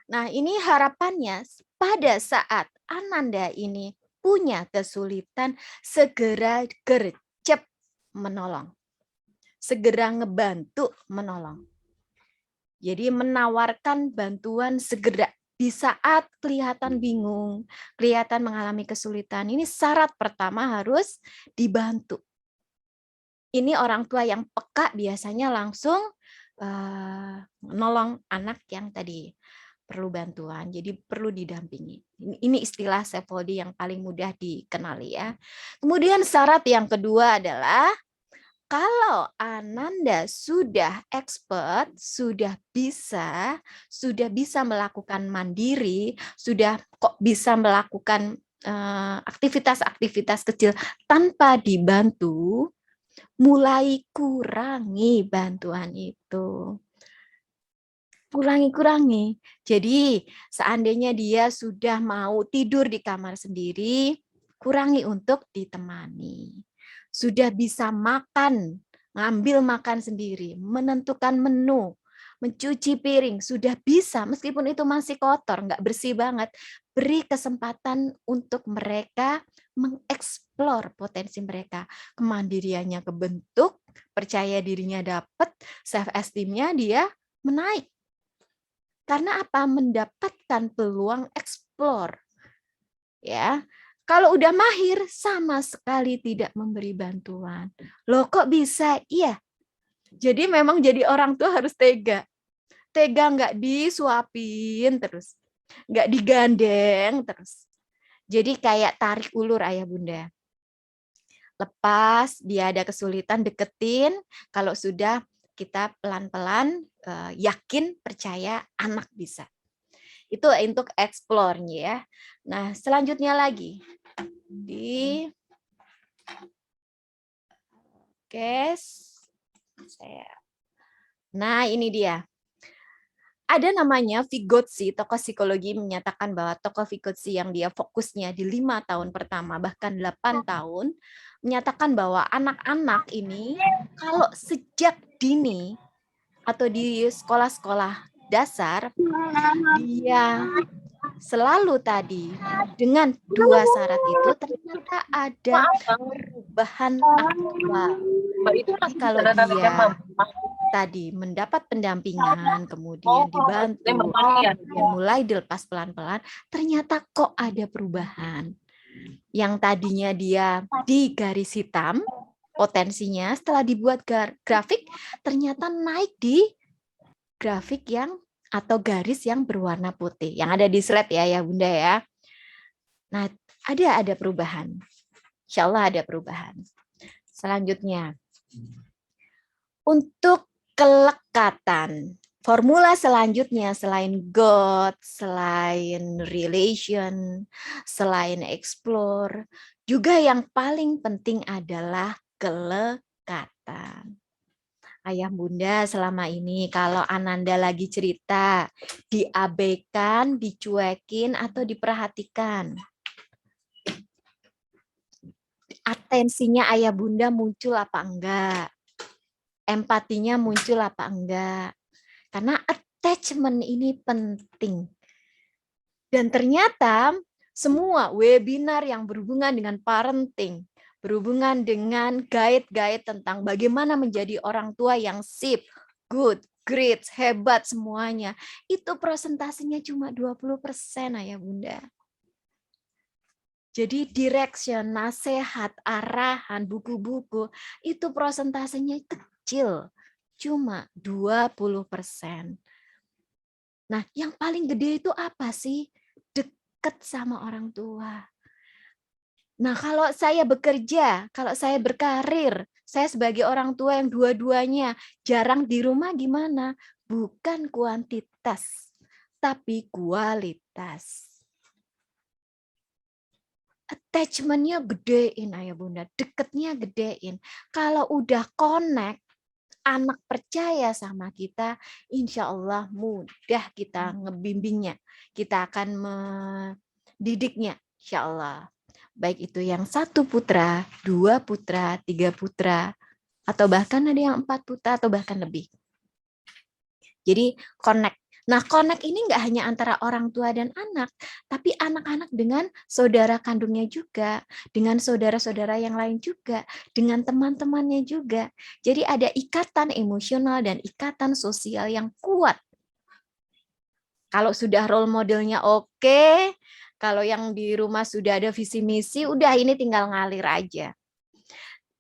Nah, ini harapannya pada saat Ananda ini punya kesulitan, segera gercep menolong. Segera ngebantu menolong. Jadi menawarkan bantuan segera di saat kelihatan bingung, kelihatan mengalami kesulitan. Ini syarat pertama harus dibantu. Ini orang tua yang peka biasanya langsung menolong anak yang tadi perlu bantuan, jadi perlu didampingi. Ini istilah scaffolding yang paling mudah dikenali ya. Kemudian syarat yang kedua adalah kalau Ananda sudah expert, sudah bisa melakukan mandiri, sudah kok bisa melakukan aktivitas-aktivitas kecil tanpa dibantu, mulai kurangi bantuan itu. Kurangi. Jadi seandainya dia sudah mau tidur di kamar sendiri, kurangi untuk ditemani. Sudah bisa makan, ngambil makan sendiri, menentukan menu, mencuci piring, sudah bisa meskipun itu masih kotor, nggak bersih banget. Beri kesempatan untuk mereka mengeksplor potensi mereka. Kemandiriannya kebentuk, percaya dirinya dapat, self esteem-nya dia menaik. Karena apa? Mendapatkan peluang eksplor. Ya. Kalau udah mahir sama sekali tidak memberi bantuan. Loh kok bisa? Iya. Jadi memang jadi orang tua harus tega. Tega nggak disuapin terus. Nggak digandeng terus. Jadi kayak tarik ulur ayah bunda. Lepas dia ada kesulitan deketin. Kalau sudah kita pelan-pelan yakin percaya anak bisa. Itu untuk explore-nya ya. Nah, selanjutnya lagi Nah, ini dia. Ada namanya Vygotsky, tokoh psikologi menyatakan bahwa tokoh Vygotsky yang dia fokusnya di 5 tahun pertama, bahkan 8 tahun, menyatakan bahwa anak-anak ini kalau sejak dini atau di sekolah-sekolah dasar, dia selalu tadi dengan 2 syarat itu ternyata ada perubahan aktual. Jadi kalau dia tadi mendapat pendampingan, kemudian dibantu, kemudian mulai dilepas pelan-pelan, ternyata kok ada perubahan. Yang tadinya dia di garis hitam, potensinya setelah dibuat grafik, ternyata naik di grafik yang atau garis yang berwarna putih. Yang ada di slide ya Bunda ya. Nah, ada perubahan. Insya Allah ada perubahan. Selanjutnya, untuk kelekatan. Formula selanjutnya selain God, selain relation, selain explore, juga yang paling penting adalah kelekatan. Ayah bunda selama ini kalau Ananda lagi cerita, diabaikan, dicuekin, atau diperhatikan. Atensinya ayah bunda muncul apa enggak? Empatinya muncul apa enggak? Karena attachment ini penting. Dan ternyata semua webinar yang berhubungan dengan parenting, berhubungan dengan guide-guide tentang bagaimana menjadi orang tua yang sip, good, great, hebat semuanya, itu presentasinya cuma 20% ayah bunda. Jadi direction, nasihat, arahan, buku-buku, itu presentasinya kecil, cuma 20%. Nah, yang paling gede itu apa sih? Dekat sama orang tua. Nah, kalau saya bekerja, kalau saya berkarir, saya sebagai orang tua yang dua-duanya jarang di rumah gimana? Bukan kuantitas, tapi kualitas. Attachment-nya gedein ayah bunda, deketnya gedein. Kalau udah connect, anak percaya sama kita, insya Allah mudah kita ngebimbingnya. Kita akan mendidiknya, insya Allah. Baik itu yang 1 putra, 2 putra, 3 putra, atau bahkan ada yang 4 putra atau bahkan lebih. Jadi connect. Nah, connect ini nggak hanya antara orang tua dan anak, tapi anak-anak dengan saudara kandungnya juga, dengan saudara-saudara yang lain juga, dengan teman-temannya juga. Jadi ada ikatan emosional dan ikatan sosial yang kuat. Kalau sudah role modelnya oke, kalau yang di rumah sudah ada visi misi, udah ini tinggal ngalir aja.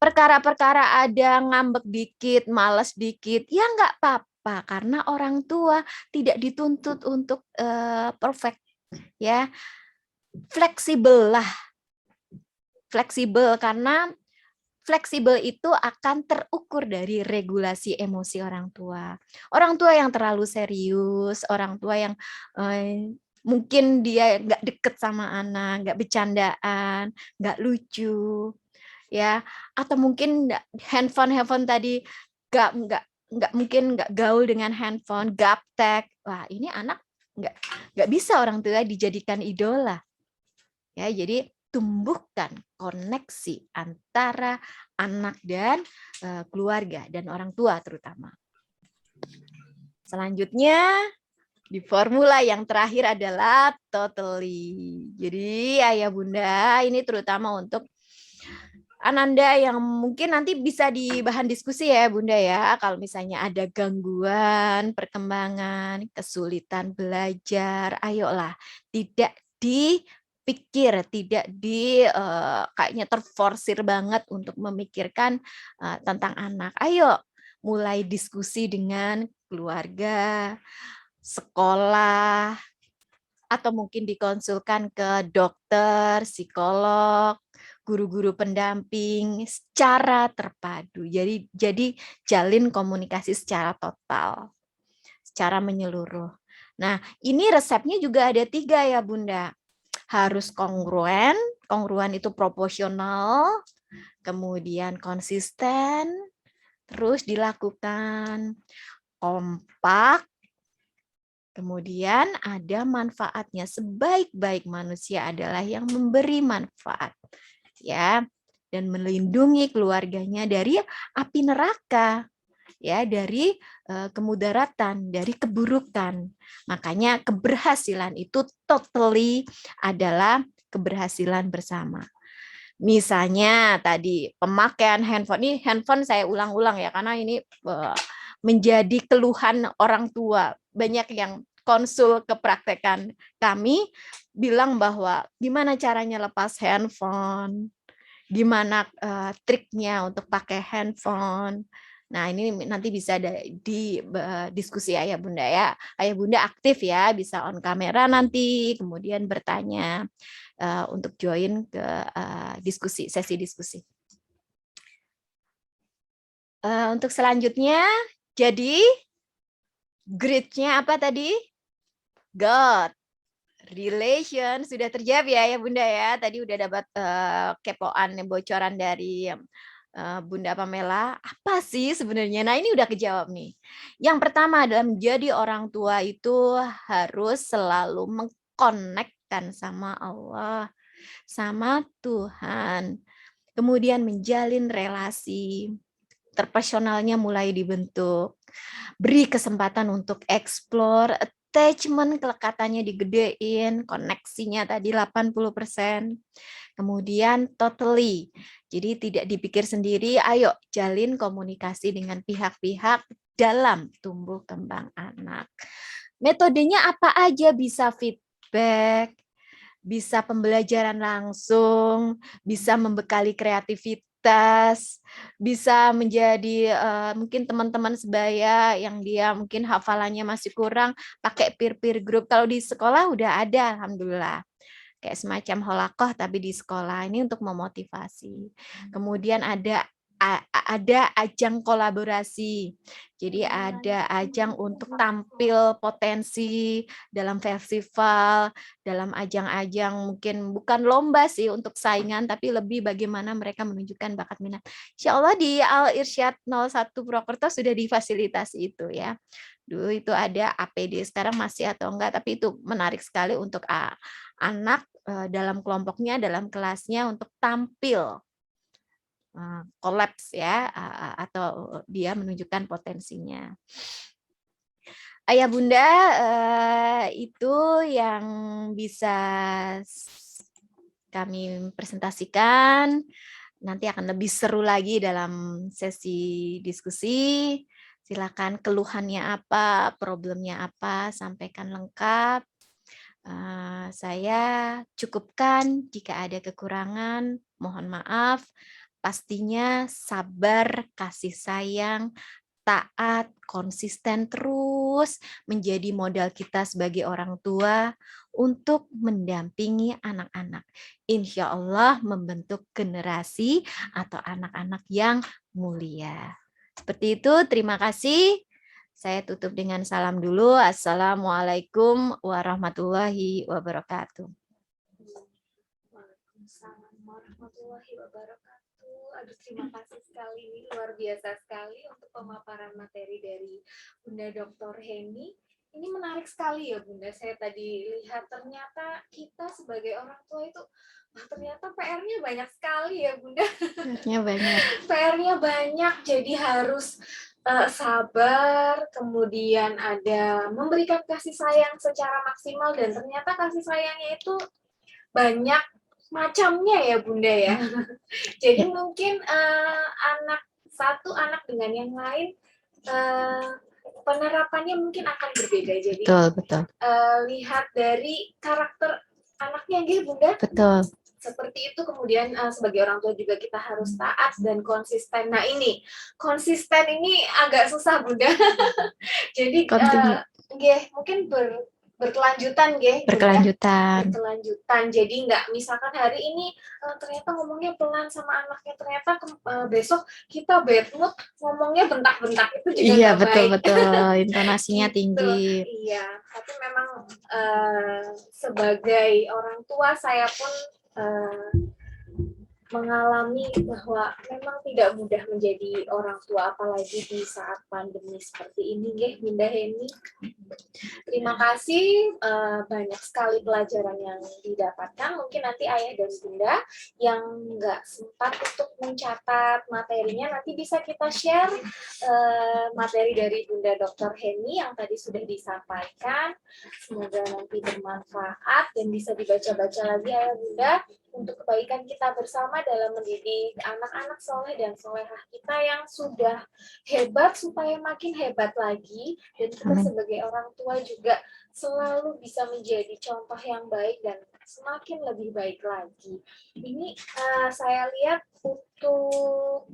Perkara-perkara ada ngambek dikit, males dikit, ya nggak apa-apa karena orang tua tidak dituntut untuk perfect, ya. Fleksibel lah, fleksibel karena fleksibel itu akan terukur dari regulasi emosi orang tua. Orang tua yang terlalu serius, orang tua yang mungkin dia nggak deket sama anak, nggak bercandaan, nggak lucu, ya, atau mungkin handphone tadi nggak mungkin nggak gaul dengan handphone, gaptek. Wah, ini anak nggak bisa orang tua dijadikan idola. Ya, jadi tumbuhkan koneksi antara anak dan keluarga dan orang tua terutama. Selanjutnya di formula yang terakhir adalah totally. Jadi ayah bunda ini terutama untuk Ananda yang mungkin nanti bisa di bahan diskusi ya Bunda ya. Kalau misalnya ada gangguan, perkembangan, kesulitan belajar, ayolah tidak dipikir, tidak kayaknya terforsir banget untuk memikirkan tentang anak. Ayo mulai diskusi dengan keluarga, sekolah, atau mungkin dikonsulkan ke dokter, psikolog, guru-guru pendamping secara terpadu. Jadi jalin komunikasi secara total, secara menyeluruh. Nah, ini resepnya juga ada 3 ya Bunda. Harus kongruen itu proporsional, kemudian konsisten, terus dilakukan kompak, kemudian ada manfaatnya. Sebaik-baik manusia adalah yang memberi manfaat, ya, dan melindungi keluarganya dari api neraka, ya, dari kemudaratan, dari keburukan. Makanya keberhasilan itu totally adalah keberhasilan bersama. Misalnya tadi pemakaian handphone, ini handphone saya ulang-ulang ya karena ini menjadi keluhan orang tua. Banyak yang konsul ke praktekan kami bilang bahwa gimana caranya lepas handphone, gimana triknya untuk pakai handphone. Nah, ini nanti bisa di diskusi Ayah Bunda ya. Ayah Bunda aktif ya, bisa on kamera nanti, kemudian bertanya untuk join ke sesi diskusi. Untuk selanjutnya, jadi grid-nya apa tadi? God. Relation sudah terjawab ya Bunda ya. Tadi udah dapat kepoan bocoran dari Bunda Pamela. Apa sih sebenarnya? Nah, ini udah kejawab nih. Yang pertama adalah menjadi orang tua itu harus selalu mengkonekkan sama Allah, sama Tuhan. Kemudian menjalin relasi. Terpersonalnya mulai dibentuk. Beri kesempatan untuk explore, attachment kelekatannya digedein, koneksinya tadi 80%. Kemudian totally. Jadi tidak dipikir sendiri, ayo jalin komunikasi dengan pihak-pihak dalam tumbuh kembang anak. Metodenya apa aja, bisa feedback, bisa pembelajaran langsung, bisa membekali kreativitas, bisa menjadi mungkin teman-teman sebaya yang dia mungkin hafalannya masih kurang, pakai peer-peer group. Kalau di sekolah udah ada, alhamdulillah. Kayak semacam holakoh tapi di sekolah, ini untuk memotivasi. Kemudian ada ajang kolaborasi. Jadi ada ajang untuk tampil potensi dalam festival, dalam ajang-ajang mungkin bukan lomba sih untuk saingan, tapi lebih bagaimana mereka menunjukkan bakat minat. Insya Allah di Al Irsyad 01 Purwokerto sudah difasilitasi itu ya. Dulu itu ada APD, sekarang masih atau enggak, tapi itu menarik sekali untuk anak dalam kelompoknya, dalam kelasnya untuk tampil kolaps ya, atau dia menunjukkan potensinya. Ayah Bunda, itu yang bisa kami presentasikan. Nanti akan lebih seru lagi dalam sesi diskusi. Silakan keluhannya apa, problemnya apa, sampaikan lengkap. Saya cukupkan jika ada kekurangan, mohon maaf. Pastinya sabar, kasih sayang, taat, konsisten terus menjadi modal kita sebagai orang tua untuk mendampingi anak-anak. Insya Allah membentuk generasi atau anak-anak yang mulia. Seperti itu, terima kasih. Saya tutup dengan salam dulu. Assalamualaikum warahmatullahi wabarakatuh. Waalaikumsalam warahmatullahi wabarakatuh. Aduh, terima kasih sekali, ini luar biasa sekali untuk pemaparan materi dari Bunda Dr. Heni. Ini menarik sekali ya Bunda, saya tadi lihat ternyata kita sebagai orang tua itu ternyata PR-nya banyak sekali ya Bunda. PR-nya banyak. PR-nya banyak, jadi harus sabar, kemudian ada memberikan kasih sayang secara maksimal, dan ternyata kasih sayangnya itu banyak macamnya ya Bunda ya. Jadi mungkin satu anak dengan yang lain penerapannya mungkin akan berbeda. Jadi Betul. Lihat dari karakter anaknya gitu Bunda. Betul. Seperti itu, kemudian sebagai orang tua juga kita harus taat dan konsisten. Nah ini, konsisten ini agak susah Bunda. Jadi mungkin berkelanjutan. Berkelanjutan. Jadi nggak misalkan hari ini ternyata ngomongnya pelan sama anaknya, ternyata besok kita bad mood ngomongnya bentak-bentak, itu juga iya, nggak baik. Betul. Intonasinya Gitu. tinggi. Iya, tapi memang sebagai orang tua saya pun mengalami bahwa memang tidak mudah menjadi orang tua, apalagi di saat pandemi seperti ini, Bunda Heni. Terima kasih, banyak sekali pelajaran yang didapatkan. Mungkin nanti ayah dan bunda yang nggak sempat untuk mencatat materinya, nanti bisa kita share materi dari Bunda Dr. Heni yang tadi sudah disampaikan. Semoga nanti bermanfaat dan bisa dibaca-baca lagi ayah bunda, untuk kebaikan kita bersama dalam mendidik anak-anak soleh dan solehah kita yang sudah hebat supaya makin hebat lagi, dan kita sebagai orang tua juga selalu bisa menjadi contoh yang baik dan semakin lebih baik lagi. Ini saya lihat untuk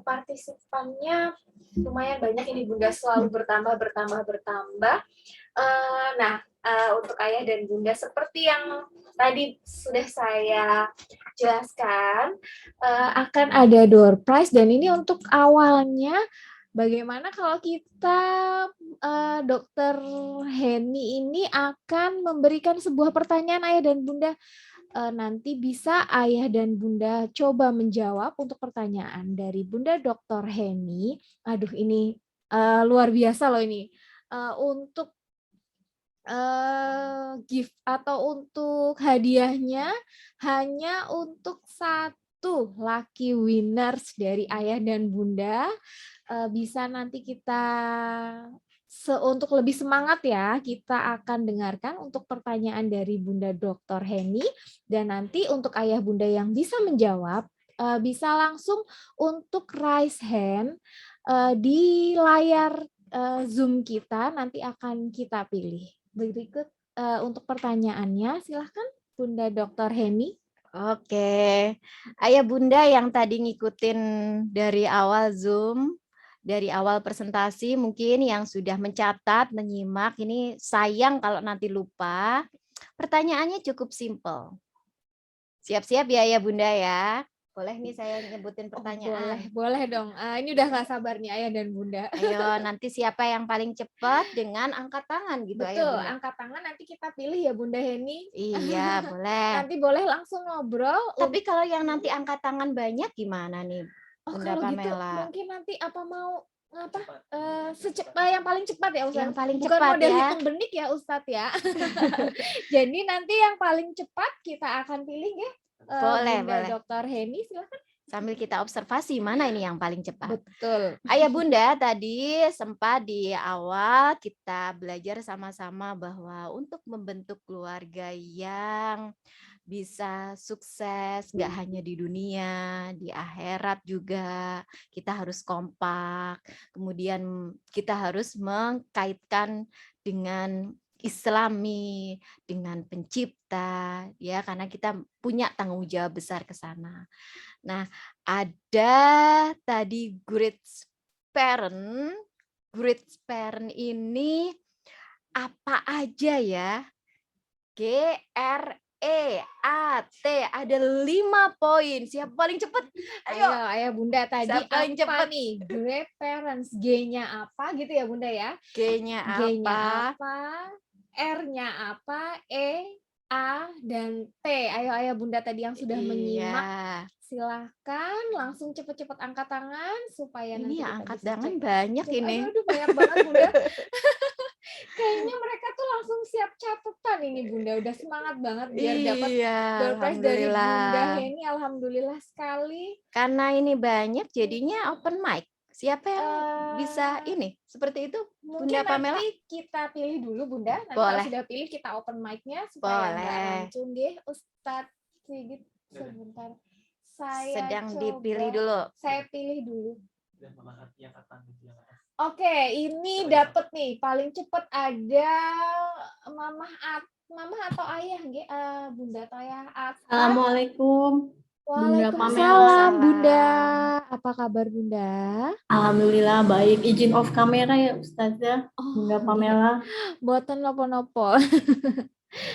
partisipannya lumayan banyak ini Bunda, selalu bertambah. Untuk ayah dan bunda seperti yang tadi sudah saya jelaskan, akan ada door prize, dan ini untuk awalnya. Bagaimana kalau kita Dr. Heni ini akan memberikan sebuah pertanyaan ayah dan bunda, nanti bisa ayah dan bunda coba menjawab untuk pertanyaan dari Bunda Dr. Heni. Aduh, ini luar biasa loh ini. Untuk gift atau untuk hadiahnya hanya untuk satu lucky winners dari ayah dan bunda. Bisa nanti kita untuk lebih semangat ya, kita akan dengarkan untuk pertanyaan dari Bunda Dr. Heni, dan nanti untuk ayah bunda yang bisa menjawab bisa langsung untuk raise hand di layar Zoom kita, nanti akan kita pilih. Berikut untuk pertanyaannya, silahkan Bunda Dr. Heni. Oke, ayah bunda yang tadi ngikutin dari awal Zoom, dari awal presentasi, mungkin yang sudah mencatat, menyimak, ini sayang kalau nanti lupa. Pertanyaannya cukup simpel. Siap-siap ya ayah bunda ya. Boleh nih saya nyebutin pertanyaan. Boleh dong. Ini udah gak sabar nih ayah dan bunda. Ayo, nanti siapa yang paling cepat dengan angkat tangan gitu. Betul, ayah bunda. Angkat tangan nanti kita pilih ya Bunda Heni. Iya, boleh. Nanti boleh langsung ngobrol. Tapi kalau yang nanti angkat tangan banyak gimana nih Bunda kalau Pamela? Gitu, mungkin nanti apa mau yang paling cepat ya Ustaz. Yang paling Bukan cepat model ya. hitung benik ya Ustadz ya. Jadi nanti yang paling cepat kita akan pilih ya. Boleh, Bunda boleh. Dr. Heni, silakan. Sambil kita observasi mana ini yang paling cepat. Betul. Ayah Bunda, tadi sempat di awal kita belajar sama-sama bahwa untuk membentuk keluarga yang bisa sukses, nggak hanya di dunia, di akhirat juga kita harus kompak. Kemudian kita harus mengkaitkan dengan Islami, dengan pencipta, ya, karena kita punya tanggung jawab besar ke sana. Nah, ada tadi great parent. Great parent ini apa aja ya? GREAT, ada 5 poin. Siapa paling cepat? Ayo, Ayo. Ayah Bunda tadi Siapa paling apa cepat? nih? Great parents. G-nya apa gitu ya Bunda ya? G-nya G-nya apa? apa? R-nya apa? E, A, dan T. Ayo Ayah Bunda tadi yang sudah menyimak. Iya. Silahkan langsung cepet-cepet angkat tangan supaya nanti Ini kita angkat bisa tangan cek. banyak ini. Aduh, banyak banget Bunda. Kayaknya mereka tuh langsung siap catatan ini Bunda. Udah semangat banget biar dapat Iya, door prize dari Bunda alhamdulillah. Heni. Alhamdulillah sekali. Karena ini banyak jadinya open mic. Siapa yang bisa Eh, ini? Seperti itu, Mungkin Bunda Pamela? nanti kita pilih dulu Bunda. Nanti Boleh. kalau sudah pilih kita open mic-nya supaya nggak Boleh. lancung deh. Ustadz Sigit sebentar. Saya Sedang coba, dipilih dulu. Saya pilih dulu. Oke, ini dapat nih paling cepet ada Mama atau Ayah, Bunda atau Ayah. Assalamualaikum, Bunda Waalaikumsalam Pamela. Bunda. Apa kabar Bunda? Alhamdulillah baik. Izin off kamera ya Ustazah, Bunda Oh, Pamela. boten nopo-nopo.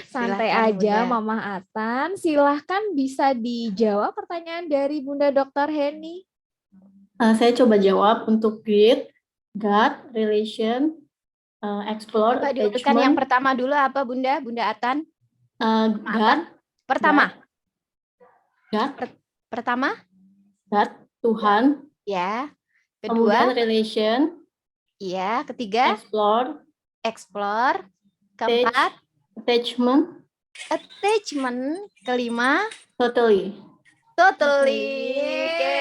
Santai Silakan, aja Bunda. Mama Atan. Silahkan bisa dijawab pertanyaan dari Bunda Dr. Heni. Saya coba jawab untuk grid, God, relation, explore, Coba diurutkan yang attachment, pertama dulu apa Bunda? Bunda Atan? God, Pertama. God, Pertama? God, Tuhan, Ya. kemudian Kedua? relation, Iya. Ketiga? explore, Keempat? attachment, Attachment. Kelima? totally. Oke.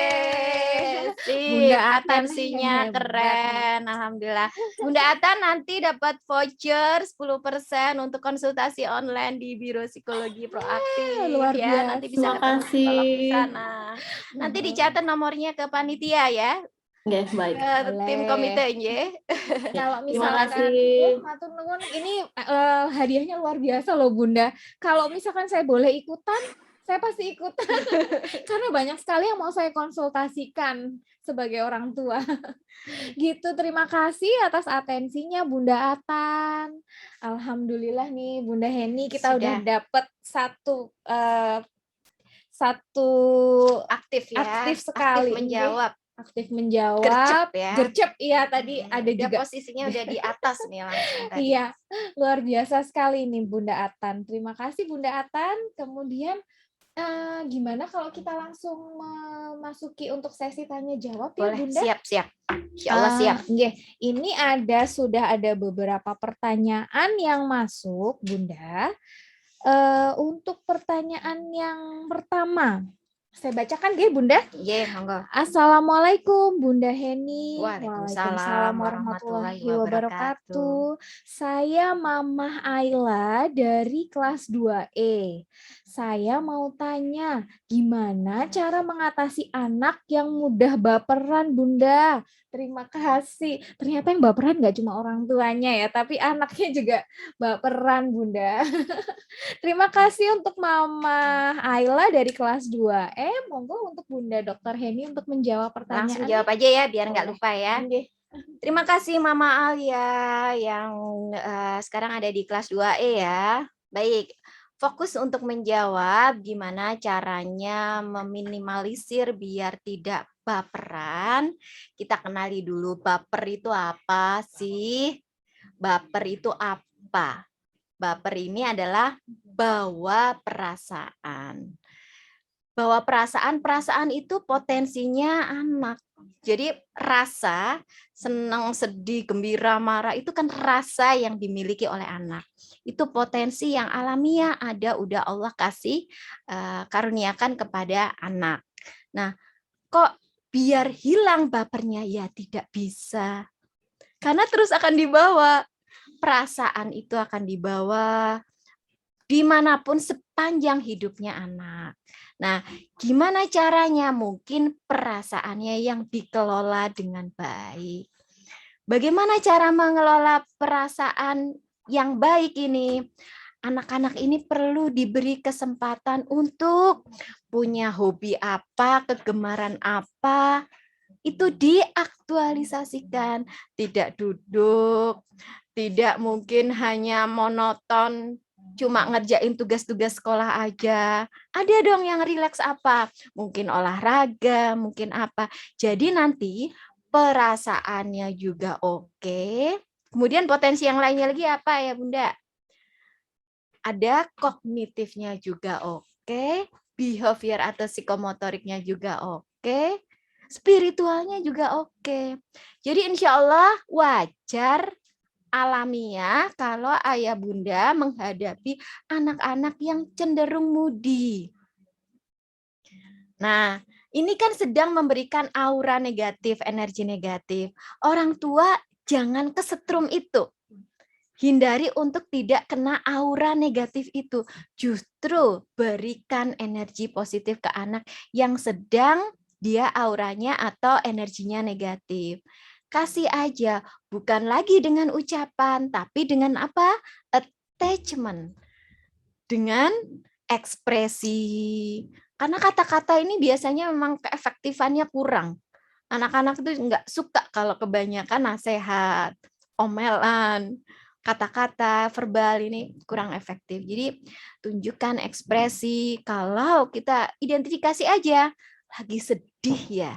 Sip. Bunda Atan Atensinya hebat. keren. Alhamdulillah. Bunda Atan nanti dapat voucher 10% untuk konsultasi online di Biro Psikologi Proaktif. luar Ya, nanti bisa Terima ketemu psikolog di kasih. sana. Nanti dicatat nomornya ke panitia ya. Oke, baik. Ke tim Boleh. komite ya. Kalau Terima misalkan kasih. matur nuwun, ini hadiahnya luar biasa loh Bunda. Kalau misalkan saya boleh ikutan, saya pasti ikutan. Karena banyak sekali yang mau saya konsultasikan sebagai orang tua. Gitu, terima kasih atas atensinya Bunda Atan. Alhamdulillah nih Bunda Heni kita udah Sudah. dapat satu Aktif ya. Aktif sekali. Aktif menjawab. aktif menjawab. Gercep ya. Gercep, iya tadi ada Dia juga. posisinya udah di atas nih langsung tadi. Iya, luar biasa sekali nih Bunda Atan. Terima kasih Bunda Atan. Kemudian gimana kalau kita langsung memasuki untuk sesi tanya jawab ya Boleh, Bunda? siap. Insya Allah siap. Nggih. Ini sudah ada beberapa pertanyaan yang masuk Bunda. Untuk pertanyaan yang pertama, saya bacakan nggih Bunda. Iya, monggo. Assalamualaikum Bunda Heni. Waalaikumsalam warahmatullahi wabarakatuh. Saya Mamah Ayla dari kelas 2E. Saya mau tanya, gimana cara mengatasi anak yang mudah baperan Bunda? Terima kasih. Ternyata yang baperan nggak cuma orang tuanya ya, tapi anaknya juga baperan Bunda. Terima kasih untuk Mama Ayla dari kelas 2E. Monggo untuk Bunda Dr. Heni untuk menjawab pertanyaan. Langsung jawab aja ya, biar nggak lupa ya. Nggih. Terima kasih Mama Alia yang sekarang ada di kelas 2E ya. Baik, fokus untuk menjawab gimana caranya meminimalisir biar tidak baperan. Kita kenali dulu baper itu apa sih? Baper itu apa? Baper ini adalah bawa perasaan. Bawa perasaan itu potensinya anak. Jadi rasa senang, sedih, gembira, marah itu kan rasa yang dimiliki oleh anak. Itu potensi yang alamiah ada, udah Allah kasih karuniakan kepada anak. Nah, Kok biar hilang bapernya? Ya tidak bisa. Karena terus akan dibawa. Perasaan itu akan dibawa dimanapun sepanjang hidupnya anak. Nah, gimana caranya? Mungkin perasaannya yang dikelola dengan baik. Bagaimana cara mengelola perasaan yang baik ini? Anak-anak ini perlu diberi kesempatan untuk punya hobi apa, kegemaran apa, itu diaktualisasikan. Tidak duduk, tidak mungkin hanya monoton, cuma ngerjain tugas-tugas sekolah aja. Ada dong yang rileks apa? Mungkin olahraga, mungkin apa. Jadi nanti perasaannya juga oke. Kemudian potensi yang lainnya lagi apa ya Bunda? Ada kognitifnya juga oke. Behavior atau psikomotoriknya juga oke. Spiritualnya juga oke. Jadi insya Allah wajar alamiah kalau ayah bunda menghadapi anak-anak yang cenderung moody. Nah, ini kan sedang memberikan aura negatif, energi negatif. Orang tua jangan kesetrum itu. Hindari untuk tidak kena aura negatif itu. Justru berikan energi positif ke anak yang sedang dia auranya atau energinya negatif. Kasih aja, bukan lagi dengan ucapan, tapi dengan apa? Attachment. Dengan ekspresi. Karena kata-kata ini biasanya memang keefektifannya kurang. Anak-anak itu nggak suka kalau kebanyakan nasihat, omelan, kata-kata verbal ini kurang efektif. Jadi tunjukkan ekspresi. Kalau kita identifikasi aja, lagi sedih ya,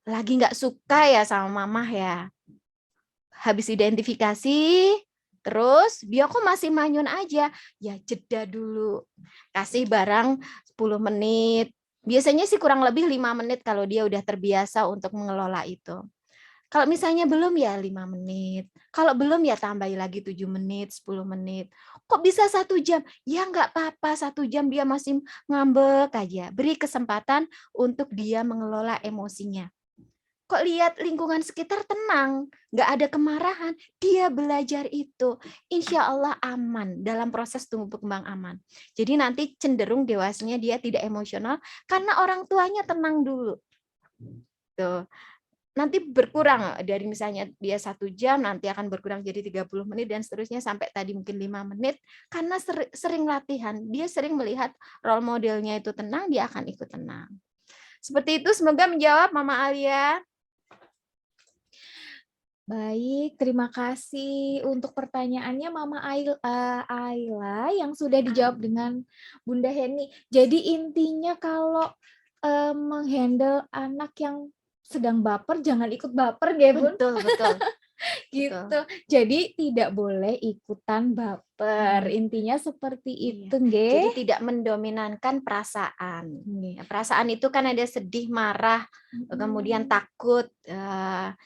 lagi nggak suka ya sama mamah ya. Habis identifikasi, terus dia kok masih manyun aja, ya jeda dulu. Kasih barang 10 menit. Biasanya sih kurang lebih 5 menit kalau dia udah terbiasa untuk mengelola itu. Kalau misalnya belum ya 5 menit. Kalau belum ya tambahi lagi 7 menit, 10 menit. Kok bisa 1 jam? Ya nggak apa-apa, 1 jam dia masih ngambek aja. Beri kesempatan untuk dia mengelola emosinya. Kok lihat lingkungan sekitar tenang, nggak ada kemarahan, dia belajar itu. Insya Allah aman, dalam proses tumbuh kembang aman. Jadi nanti cenderung dewasanya dia tidak emosional, karena orang tuanya tenang dulu. Tuh. Nanti berkurang dari misalnya dia 1 jam, nanti akan berkurang jadi 30 menit, dan seterusnya sampai tadi mungkin 5 menit, karena sering latihan, dia sering melihat role modelnya itu tenang, dia akan ikut tenang. Seperti itu, semoga menjawab Mama Alia. Baik, terima kasih untuk pertanyaannya Mama Ayla yang sudah dijawab dengan Bunda Heni. Jadi intinya kalau menghandle anak yang sedang baper, jangan ikut baper, ya Bun? Betul, betul. Gitu. Jadi tidak boleh ikutan baper. Intinya seperti itu, nggih. Jadi tidak mendominankan perasaan. Perasaan itu kan ada sedih, marah, kemudian takut.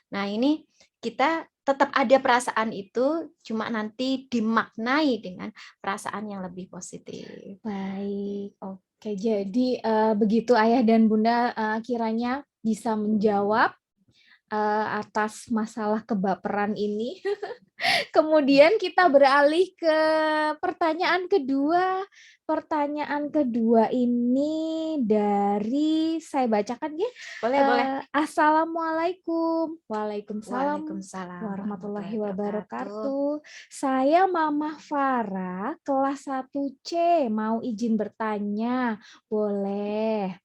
Nah, ini kita tetap ada perasaan itu, cuma nanti dimaknai dengan perasaan yang lebih positif. Baik, oke. Jadi begitu Ayah dan Bunda kiranya bisa menjawab atas masalah kebaperan ini. Kemudian kita beralih ke pertanyaan kedua. Pertanyaan kedua ini dari saya bacakan ya. Boleh. Assalamualaikum. Waalaikumsalam warahmatullahi wabarakatuh. Saya Mama Farah, kelas 1C, mau izin bertanya. Boleh.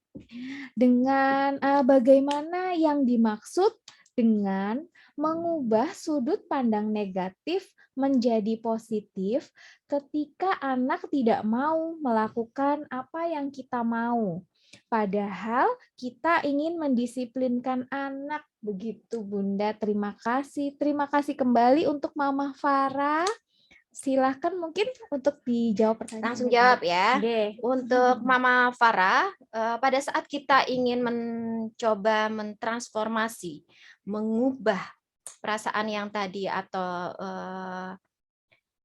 Dengan bagaimana yang dimaksud dengan mengubah sudut pandang negatif menjadi positif ketika anak tidak mau melakukan apa yang kita mau. Padahal kita ingin mendisiplinkan anak. Begitu Bunda, terima kasih. Terima kasih kembali untuk Mama Farah. Silahkan mungkin untuk dijawab pertanyaan. Langsung jawab ya. Untuk Mama Farah, pada saat kita ingin mencoba mentransformasi, mengubah perasaan yang tadi atau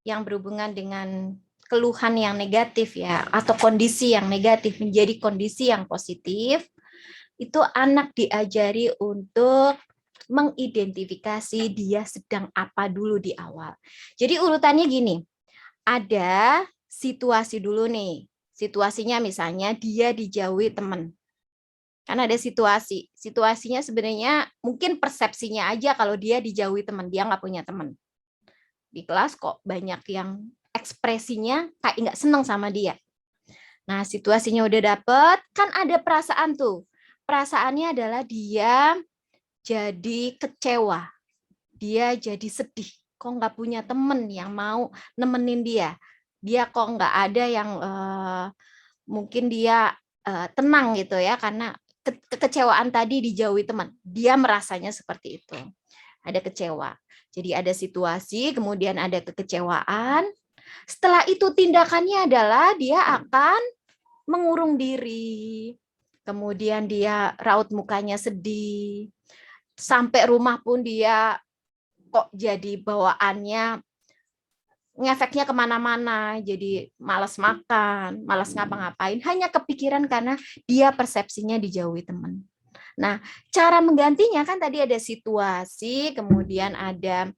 yang berhubungan dengan keluhan yang negatif ya, atau kondisi yang negatif menjadi kondisi yang positif, itu anak diajari untuk mengidentifikasi dia sedang apa dulu di awal. Jadi urutannya gini, ada situasi dulu nih. Situasinya misalnya dia dijauhi teman. Kan ada situasi. Situasinya sebenarnya mungkin persepsinya aja kalau dia dijauhi teman, dia nggak punya teman. Di kelas kok banyak yang ekspresinya kayak nggak seneng sama dia. Nah, situasinya udah dapet, kan ada perasaan tuh. Perasaannya adalah dia jadi kecewa. Dia jadi sedih. Kok nggak punya temen yang mau nemenin dia. Dia kok nggak ada yang mungkin dia tenang gitu ya, karena kekecewaan tadi dijauhi teman. Dia merasanya seperti itu. Ada kecewa. Jadi ada situasi, kemudian ada kekecewaan. Setelah itu tindakannya adalah dia akan mengurung diri. Kemudian dia raut mukanya sedih. Sampai rumah pun dia kok jadi bawaannya ngefeknya kemana-mana. Jadi malas makan, malas ngapa-ngapain. Hanya kepikiran karena dia persepsinya dijauhi teman. Nah, cara menggantinya kan tadi ada situasi, kemudian ada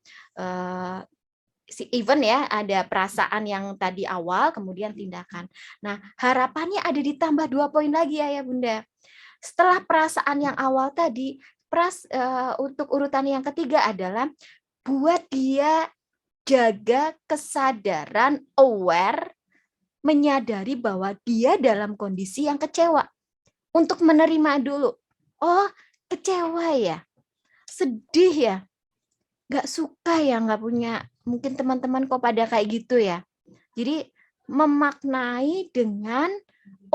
event ya, ada perasaan yang tadi awal, kemudian tindakan. Nah, harapannya ada ditambah 2 poin lagi ya Bunda. Setelah perasaan yang awal tadi, untuk urutan yang ketiga adalah buat dia jaga kesadaran, aware, menyadari bahwa dia dalam kondisi yang kecewa. Untuk menerima dulu. Oh, kecewa ya, sedih ya, nggak suka ya, nggak punya, mungkin teman-teman kok pada kayak gitu ya. Jadi memaknai dengan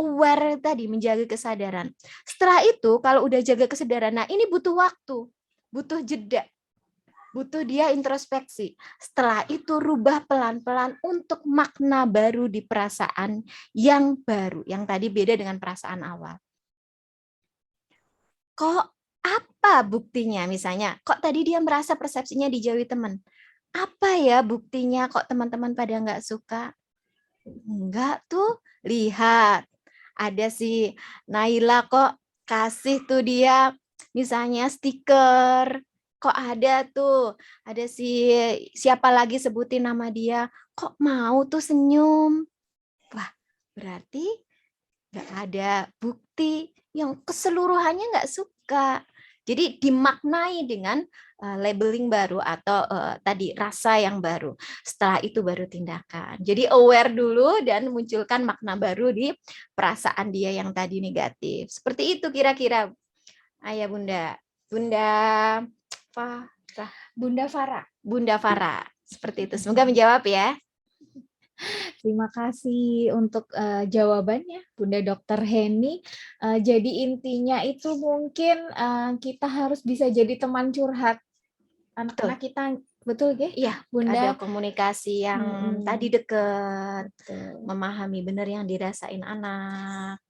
aware tadi, menjaga kesadaran. Setelah itu, kalau udah jaga kesadaran, nah ini butuh waktu, butuh jeda, butuh dia introspeksi. Setelah itu rubah pelan-pelan untuk makna baru di perasaan yang baru, yang tadi beda dengan perasaan awal. Kok apa buktinya misalnya? Kok tadi dia merasa persepsinya dijauhi teman? Apa ya buktinya kok teman-teman pada nggak suka? Enggak tuh, lihat. Ada si Naila kok kasih tuh dia misalnya stiker. Kok ada tuh, ada si siapa lagi sebutin nama dia. Kok mau tuh senyum? Wah, berarti nggak ada bukti yang keseluruhannya nggak suka. Jadi dimaknai dengan labeling baru atau tadi rasa yang baru. Setelah itu baru tindakan. Jadi aware dulu dan munculkan makna baru di perasaan dia yang tadi negatif. Seperti itu kira-kira. Ayah Bunda. Bunda Farah. Seperti itu. Semoga menjawab ya. Terima kasih untuk jawabannya, Bunda Dr. Heni. Jadi intinya itu mungkin kita harus bisa jadi teman curhat anak-anak kita, betul ya? Iya, Bunda. ada komunikasi yang tadi deket, memahami benar yang dirasain anak.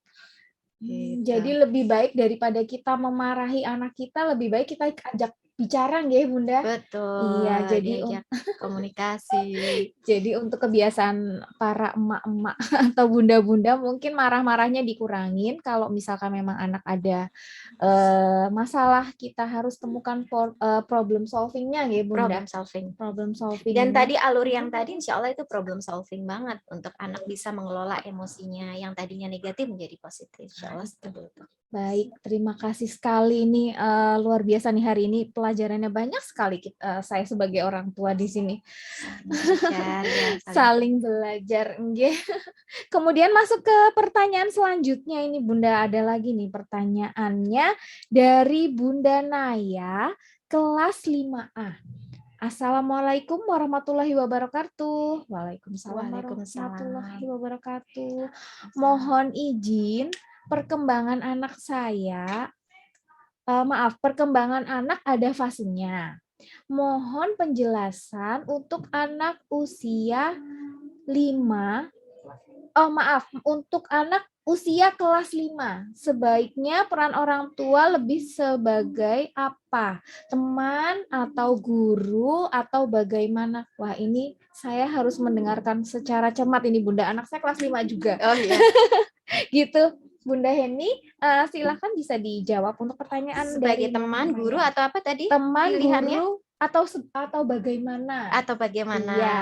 Gitu. Jadi lebih baik daripada kita memarahi anak kita, lebih baik kita ajak bicara ya Bunda. Betul. Iya, jadi komunikasi. Jadi untuk kebiasaan para emak-emak atau bunda-bunda mungkin marah-marahnya dikurangin. Kalau misalkan memang anak ada masalah, kita harus temukan problem solving-nya ya Bunda. Problem solving. Dan tadi alur yang tadi insya Allah itu problem solving banget untuk anak bisa mengelola emosinya yang tadinya negatif menjadi positif. Insya Allah betul. Baik, terima kasih sekali. Ini luar biasa nih hari ini, pelajarannya banyak sekali. Saya sebagai orang tua di sini saling belajar. Kemudian masuk ke pertanyaan selanjutnya ini Bunda, ada lagi nih pertanyaannya dari Bunda Naya kelas 5A. Assalamualaikum warahmatullahi wabarakatuh. Waalaikumsalam warahmatullahi wabarakatuh. Mohon izin, perkembangan anak saya, perkembangan anak ada fasenya. Mohon penjelasan untuk anak usia 5, untuk anak usia kelas 5. Sebaiknya peran orang tua lebih sebagai apa? Teman atau guru atau bagaimana? Wah, ini saya harus mendengarkan secara cermat ini Bunda. Anak saya kelas 5 juga. Oh iya. Gitu. Bunda Heni, silakan bisa dijawab untuk pertanyaan Sebagai dari teman, Mama guru, Maya. atau apa tadi Teman, pilihannya? guru, atau bagaimana? Atau bagaimana? Iya.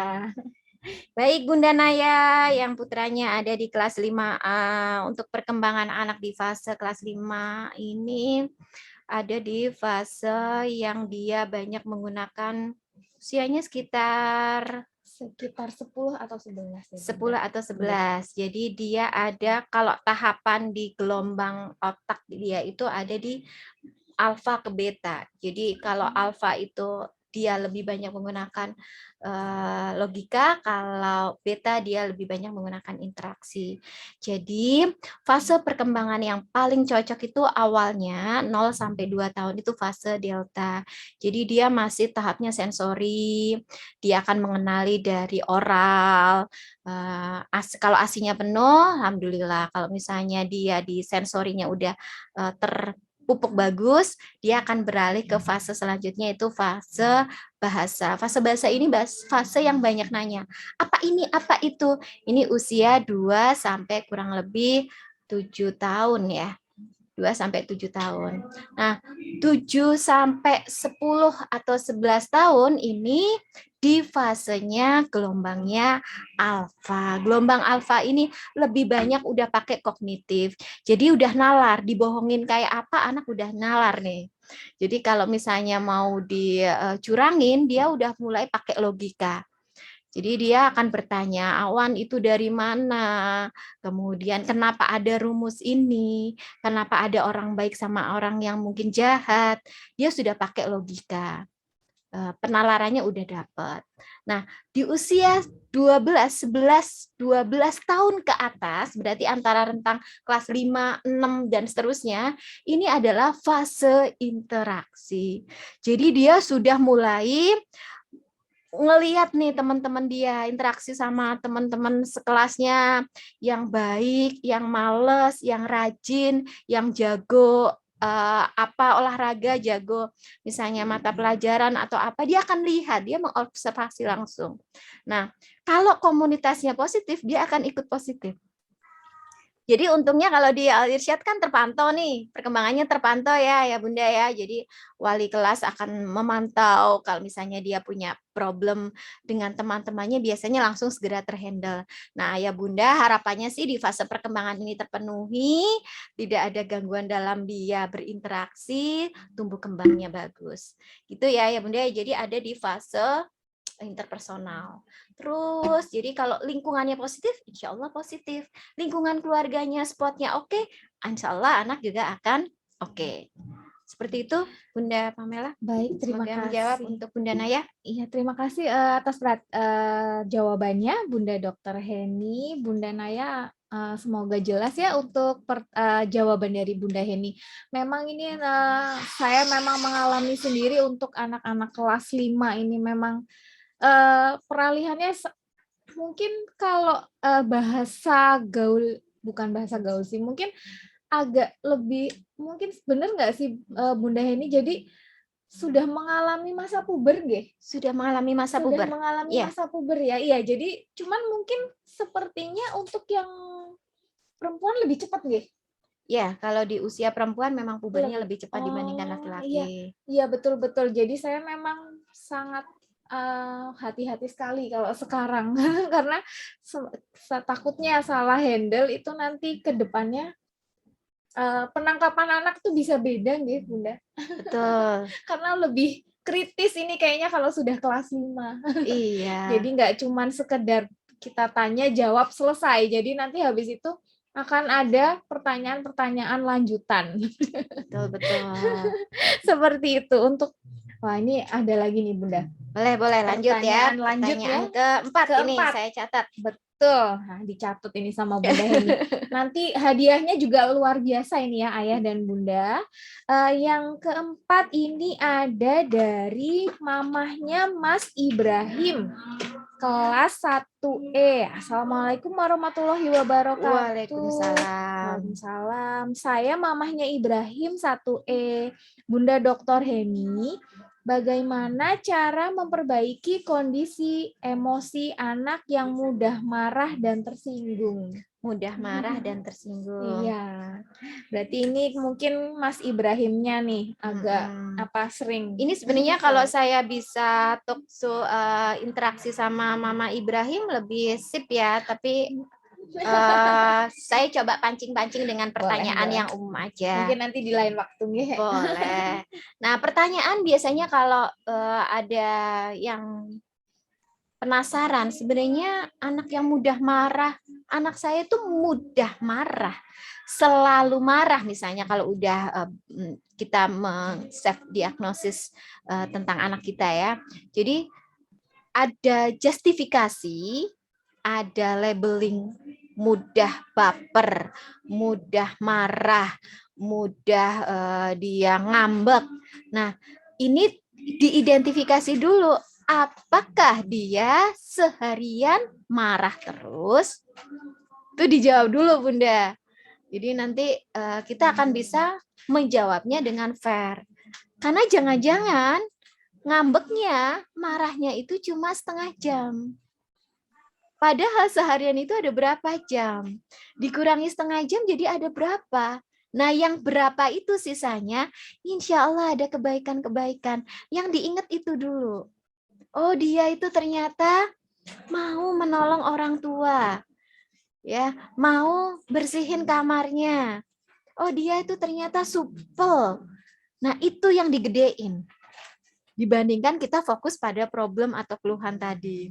Baik Bunda Naya yang putranya ada di kelas 5A, untuk perkembangan anak di fase kelas 5 ini ada di fase yang dia banyak menggunakan, usianya sekitar Sekitar 10 atau 11. ya, 10 Bunda. atau 11. Jadi dia ada, kalau tahapan di gelombang otak dia itu ada di alfa ke beta. Jadi kalau alfa itu dia lebih banyak menggunakan logika, kalau beta dia lebih banyak menggunakan interaksi. Jadi fase perkembangan yang paling cocok itu awalnya 0 sampai 2 tahun itu fase delta. Jadi dia masih tahapnya sensori, dia akan mengenali dari oral. Kalau asinya penuh, alhamdulillah. Kalau misalnya dia di sensorinya udah terpupuk bagus, dia akan beralih ke fase selanjutnya, itu fase bahasa. Fase bahasa ini fase yang banyak nanya. Apa ini, apa itu? Ini usia 2 sampai kurang lebih 7 tahun ya. 2 sampai 7 tahun. Nah, 7 sampai 10 atau 11 tahun ini di fasenya gelombangnya alfa. Gelombang alfa ini lebih banyak udah pakai kognitif. Jadi udah nalar, dibohongin kayak apa anak udah nalar nih. Jadi kalau misalnya mau dicurangin, dia udah mulai pakai logika. Jadi dia akan bertanya, awan itu dari mana? Kemudian kenapa ada rumus ini? Kenapa ada orang baik sama orang yang mungkin jahat? Dia sudah pakai logika. Penalarannya udah dapat. Nah, di usia 12, 11, 12 tahun ke atas, berarti antara rentang kelas 5, 6 dan seterusnya, ini adalah fase interaksi. Jadi dia sudah mulai ngelihat nih teman-teman dia interaksi sama teman-teman sekelasnya yang baik, yang males, yang rajin, yang jago apa olahraga, jago misalnya mata pelajaran atau apa, dia akan lihat, dia mengobservasi langsung. Nah, kalau komunitasnya positif, dia akan ikut positif. Jadi untungnya kalau di Al-Irsyad kan terpantau nih, perkembangannya terpantau ya Bunda ya. Jadi wali kelas akan memantau kalau misalnya dia punya problem dengan teman-temannya, biasanya langsung segera terhandle. Nah ya Bunda, harapannya sih di fase perkembangan ini terpenuhi, tidak ada gangguan dalam dia berinteraksi, tumbuh kembangnya bagus. Gitu ya Bunda. Jadi ada di fase interpersonal. Terus, jadi kalau lingkungannya positif, insya Allah positif. Lingkungan keluarganya, spotnya oke, insya Allah anak juga akan oke. Seperti itu, Bunda Pamela. Baik, terima Semoga kasih. menjawab untuk Bunda Naya. Iya, terima kasih atas jawabannya, Bunda Dr. Heni. Bunda Naya, semoga jelas ya untuk jawaban dari Bunda Heni. Memang ini saya memang mengalami sendiri untuk anak-anak kelas 5 ini memang peralihannya mungkin kalau bahasa gaul, bukan bahasa gaul sih, mungkin agak lebih, mungkin benar nggak sih Bunda Heni, jadi sudah mengalami masa puber nggih? Sudah mengalami masa Sudah puber. mengalami Iya. masa puber ya. Iya, jadi cuman mungkin sepertinya untuk yang perempuan lebih cepat nggih? Ya, kalau di usia perempuan memang pubernya lebih cepat dibandingkan Iya, laki-laki. iya betul-betul. Jadi saya memang sangat hati-hati sekali kalau sekarang karena takutnya salah handle itu nanti ke depannya penangkapan anak tuh bisa beda nih Bunda. Betul. Karena lebih kritis ini kayaknya kalau sudah kelas 5. Iya. Jadi nggak cuman sekedar kita tanya jawab selesai. Jadi nanti habis itu akan ada pertanyaan-pertanyaan lanjutan. Betul. Seperti itu. Untuk wah, ini ada lagi nih Bunda. Boleh lanjut ya. Pertanyaan lanjut ya. Keempat ini saya catat. Betul. Nah, dicatat ini sama Bunda Heni. Nanti hadiahnya juga luar biasa ini ya Ayah dan Bunda. Yang keempat ini ada dari mamahnya Mas Ibrahim. Kelas 1E. Assalamualaikum warahmatullahi wabarakatuh. Waalaikumsalam. Waalaikumsalam. Saya mamahnya Ibrahim 1E. Bunda Dr. Heni, bagaimana cara memperbaiki kondisi emosi anak yang mudah marah dan tersinggung. Mudah marah dan tersinggung. Iya, berarti ini mungkin Mas Ibrahimnya nih agak sering. Ini sebenarnya kalau saya bisa interaksi sama Mama Ibrahim lebih sip ya, tapi saya coba pancing-pancing dengan pertanyaan boleh. yang umum aja. Mungkin nanti di lain waktu nih. Boleh. Nah, pertanyaan biasanya kalau ada yang penasaran, sebenarnya anak yang mudah marah, anak saya itu mudah marah, selalu marah misalnya kalau udah kita self diagnosis tentang anak kita ya. Jadi ada justifikasi, ada labeling mudah baper, mudah marah, mudah dia ngambek. Nah, ini diidentifikasi dulu. Apakah dia seharian marah terus? Itu dijawab dulu, Bunda. Jadi nanti kita akan bisa menjawabnya dengan fair. Karena jangan-jangan ngambeknya, marahnya itu cuma setengah jam. Padahal seharian itu ada berapa jam? Dikurangi setengah jam jadi ada berapa? Nah, yang berapa itu sisanya, insya Allah ada kebaikan-kebaikan. Yang diingat itu dulu. Oh, dia itu ternyata mau menolong orang tua. Ya, mau bersihin kamarnya. Oh, dia itu ternyata supel. Nah, itu yang digedein. Dibandingkan kita fokus pada problem atau keluhan tadi.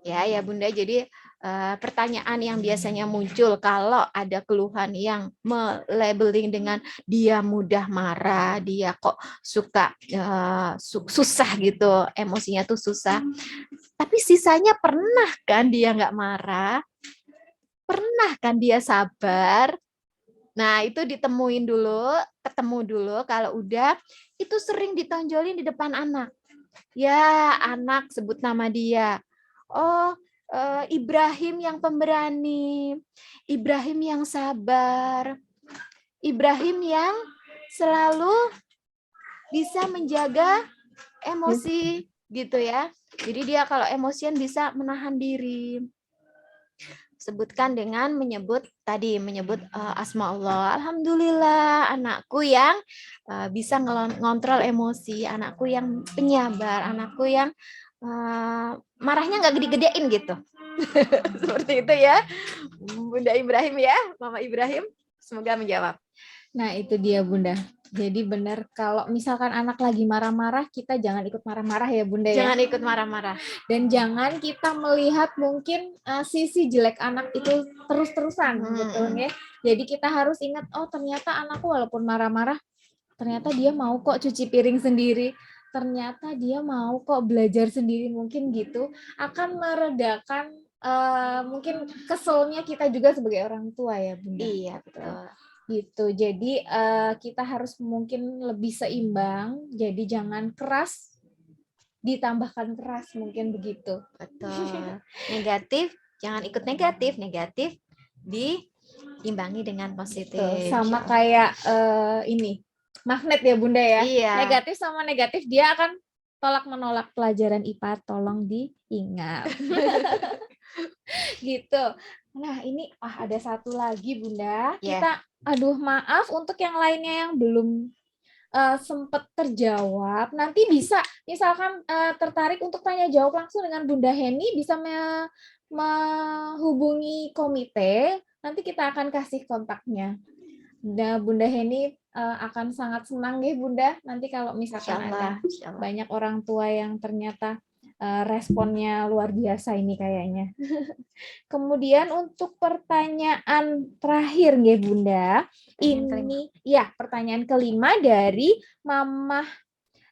Ya Bunda, jadi pertanyaan yang biasanya muncul kalau ada keluhan yang melabeling dengan dia mudah marah, dia kok suka susah gitu, emosinya tuh susah. Tapi sisanya pernah kan dia nggak marah? Pernah kan dia sabar? Nah, itu ditemuin dulu, ketemu dulu. Kalau udah, itu sering ditonjolin di depan anak. Ya, anak sebut nama dia. Oh, Ibrahim yang pemberani, Ibrahim yang sabar, Ibrahim yang selalu bisa menjaga emosi gitu ya. Jadi dia kalau emosian bisa menahan diri. Sebutkan dengan menyebut asma Allah. Alhamdulillah anakku yang bisa ngontrol emosi, anakku yang penyabar, anakku yang marahnya nggak gede-gedein gitu. Seperti itu ya, Bunda Ibrahim ya, Mama Ibrahim. Semoga menjawab. Nah, itu dia Bunda. Jadi benar kalau misalkan anak lagi marah-marah, kita jangan ikut marah-marah ya Bunda ya. Jangan ikut marah-marah. Dan jangan kita melihat mungkin sisi jelek anak itu terus-terusan gitu ya. Jadi kita harus ingat, oh ternyata anakku walaupun marah-marah, ternyata dia mau kok cuci piring sendiri. Ternyata dia mau kok belajar sendiri, mungkin gitu. Akan meredakan mungkin keselnya kita juga sebagai orang tua ya Bunda. Iya, betul. Gitu. Jadi kita harus mungkin lebih seimbang. Jadi jangan keras ditambahkan keras, mungkin begitu. Betul. Negatif, jangan ikut negatif. Negatif diimbangi dengan positif. Tuh, sama kayak ini magnet ya Bunda ya. Iya. Negatif sama negatif dia akan tolak menolak. Pelajaran IPA tolong diingat. Gitu. Nah, ini ada satu lagi Bunda. Kita aduh maaf untuk yang lainnya yang belum sempat terjawab. Nanti bisa misalkan tertarik untuk tanya jawab langsung dengan Bunda Heni, bisa menghubungi komite. Nanti kita akan kasih kontaknya. Nah, Bunda Heni akan sangat senang ya Bunda. Nanti kalau misalkan ada banyak orang tua yang ternyata responnya luar biasa ini kayaknya. Kemudian untuk pertanyaan terakhir ya Bunda, ini ya pertanyaan kelima dari Mama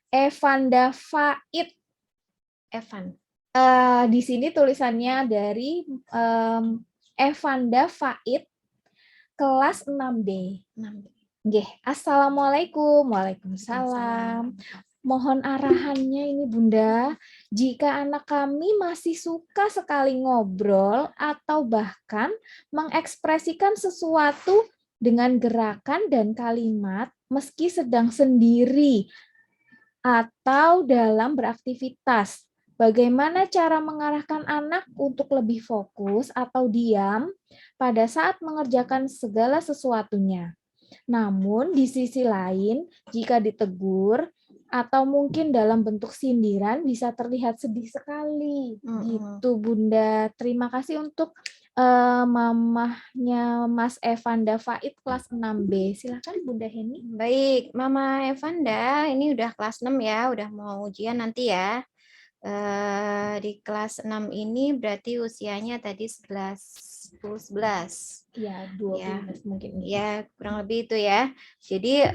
Evanda Faid. Evan. Di sini tulisannya dari Evanda Faid, kelas 6D. Nggih, Assalamualaikum. Waalaikumsalam. Mohon arahannya ini Bunda, jika anak kami masih suka sekali ngobrol atau bahkan mengekspresikan sesuatu dengan gerakan dan kalimat meski sedang sendiri. atau dalam beraktivitas. Bagaimana cara mengarahkan anak untuk lebih fokus atau diam pada saat mengerjakan segala sesuatunya. Namun di sisi lain, jika ditegur atau mungkin dalam bentuk sindiran bisa terlihat sedih sekali. Gitu Bunda. Terima kasih untuk mamahnya Mas Evanda Faid kelas 6B. Silakan Bunda Heni. Baik, Mama Evanda, ini udah kelas 6 ya, udah mau ujian nanti ya. Di kelas 6 ini berarti usianya tadi 11. Ya, 12 mungkin. Ya, kurang lebih itu ya. Jadi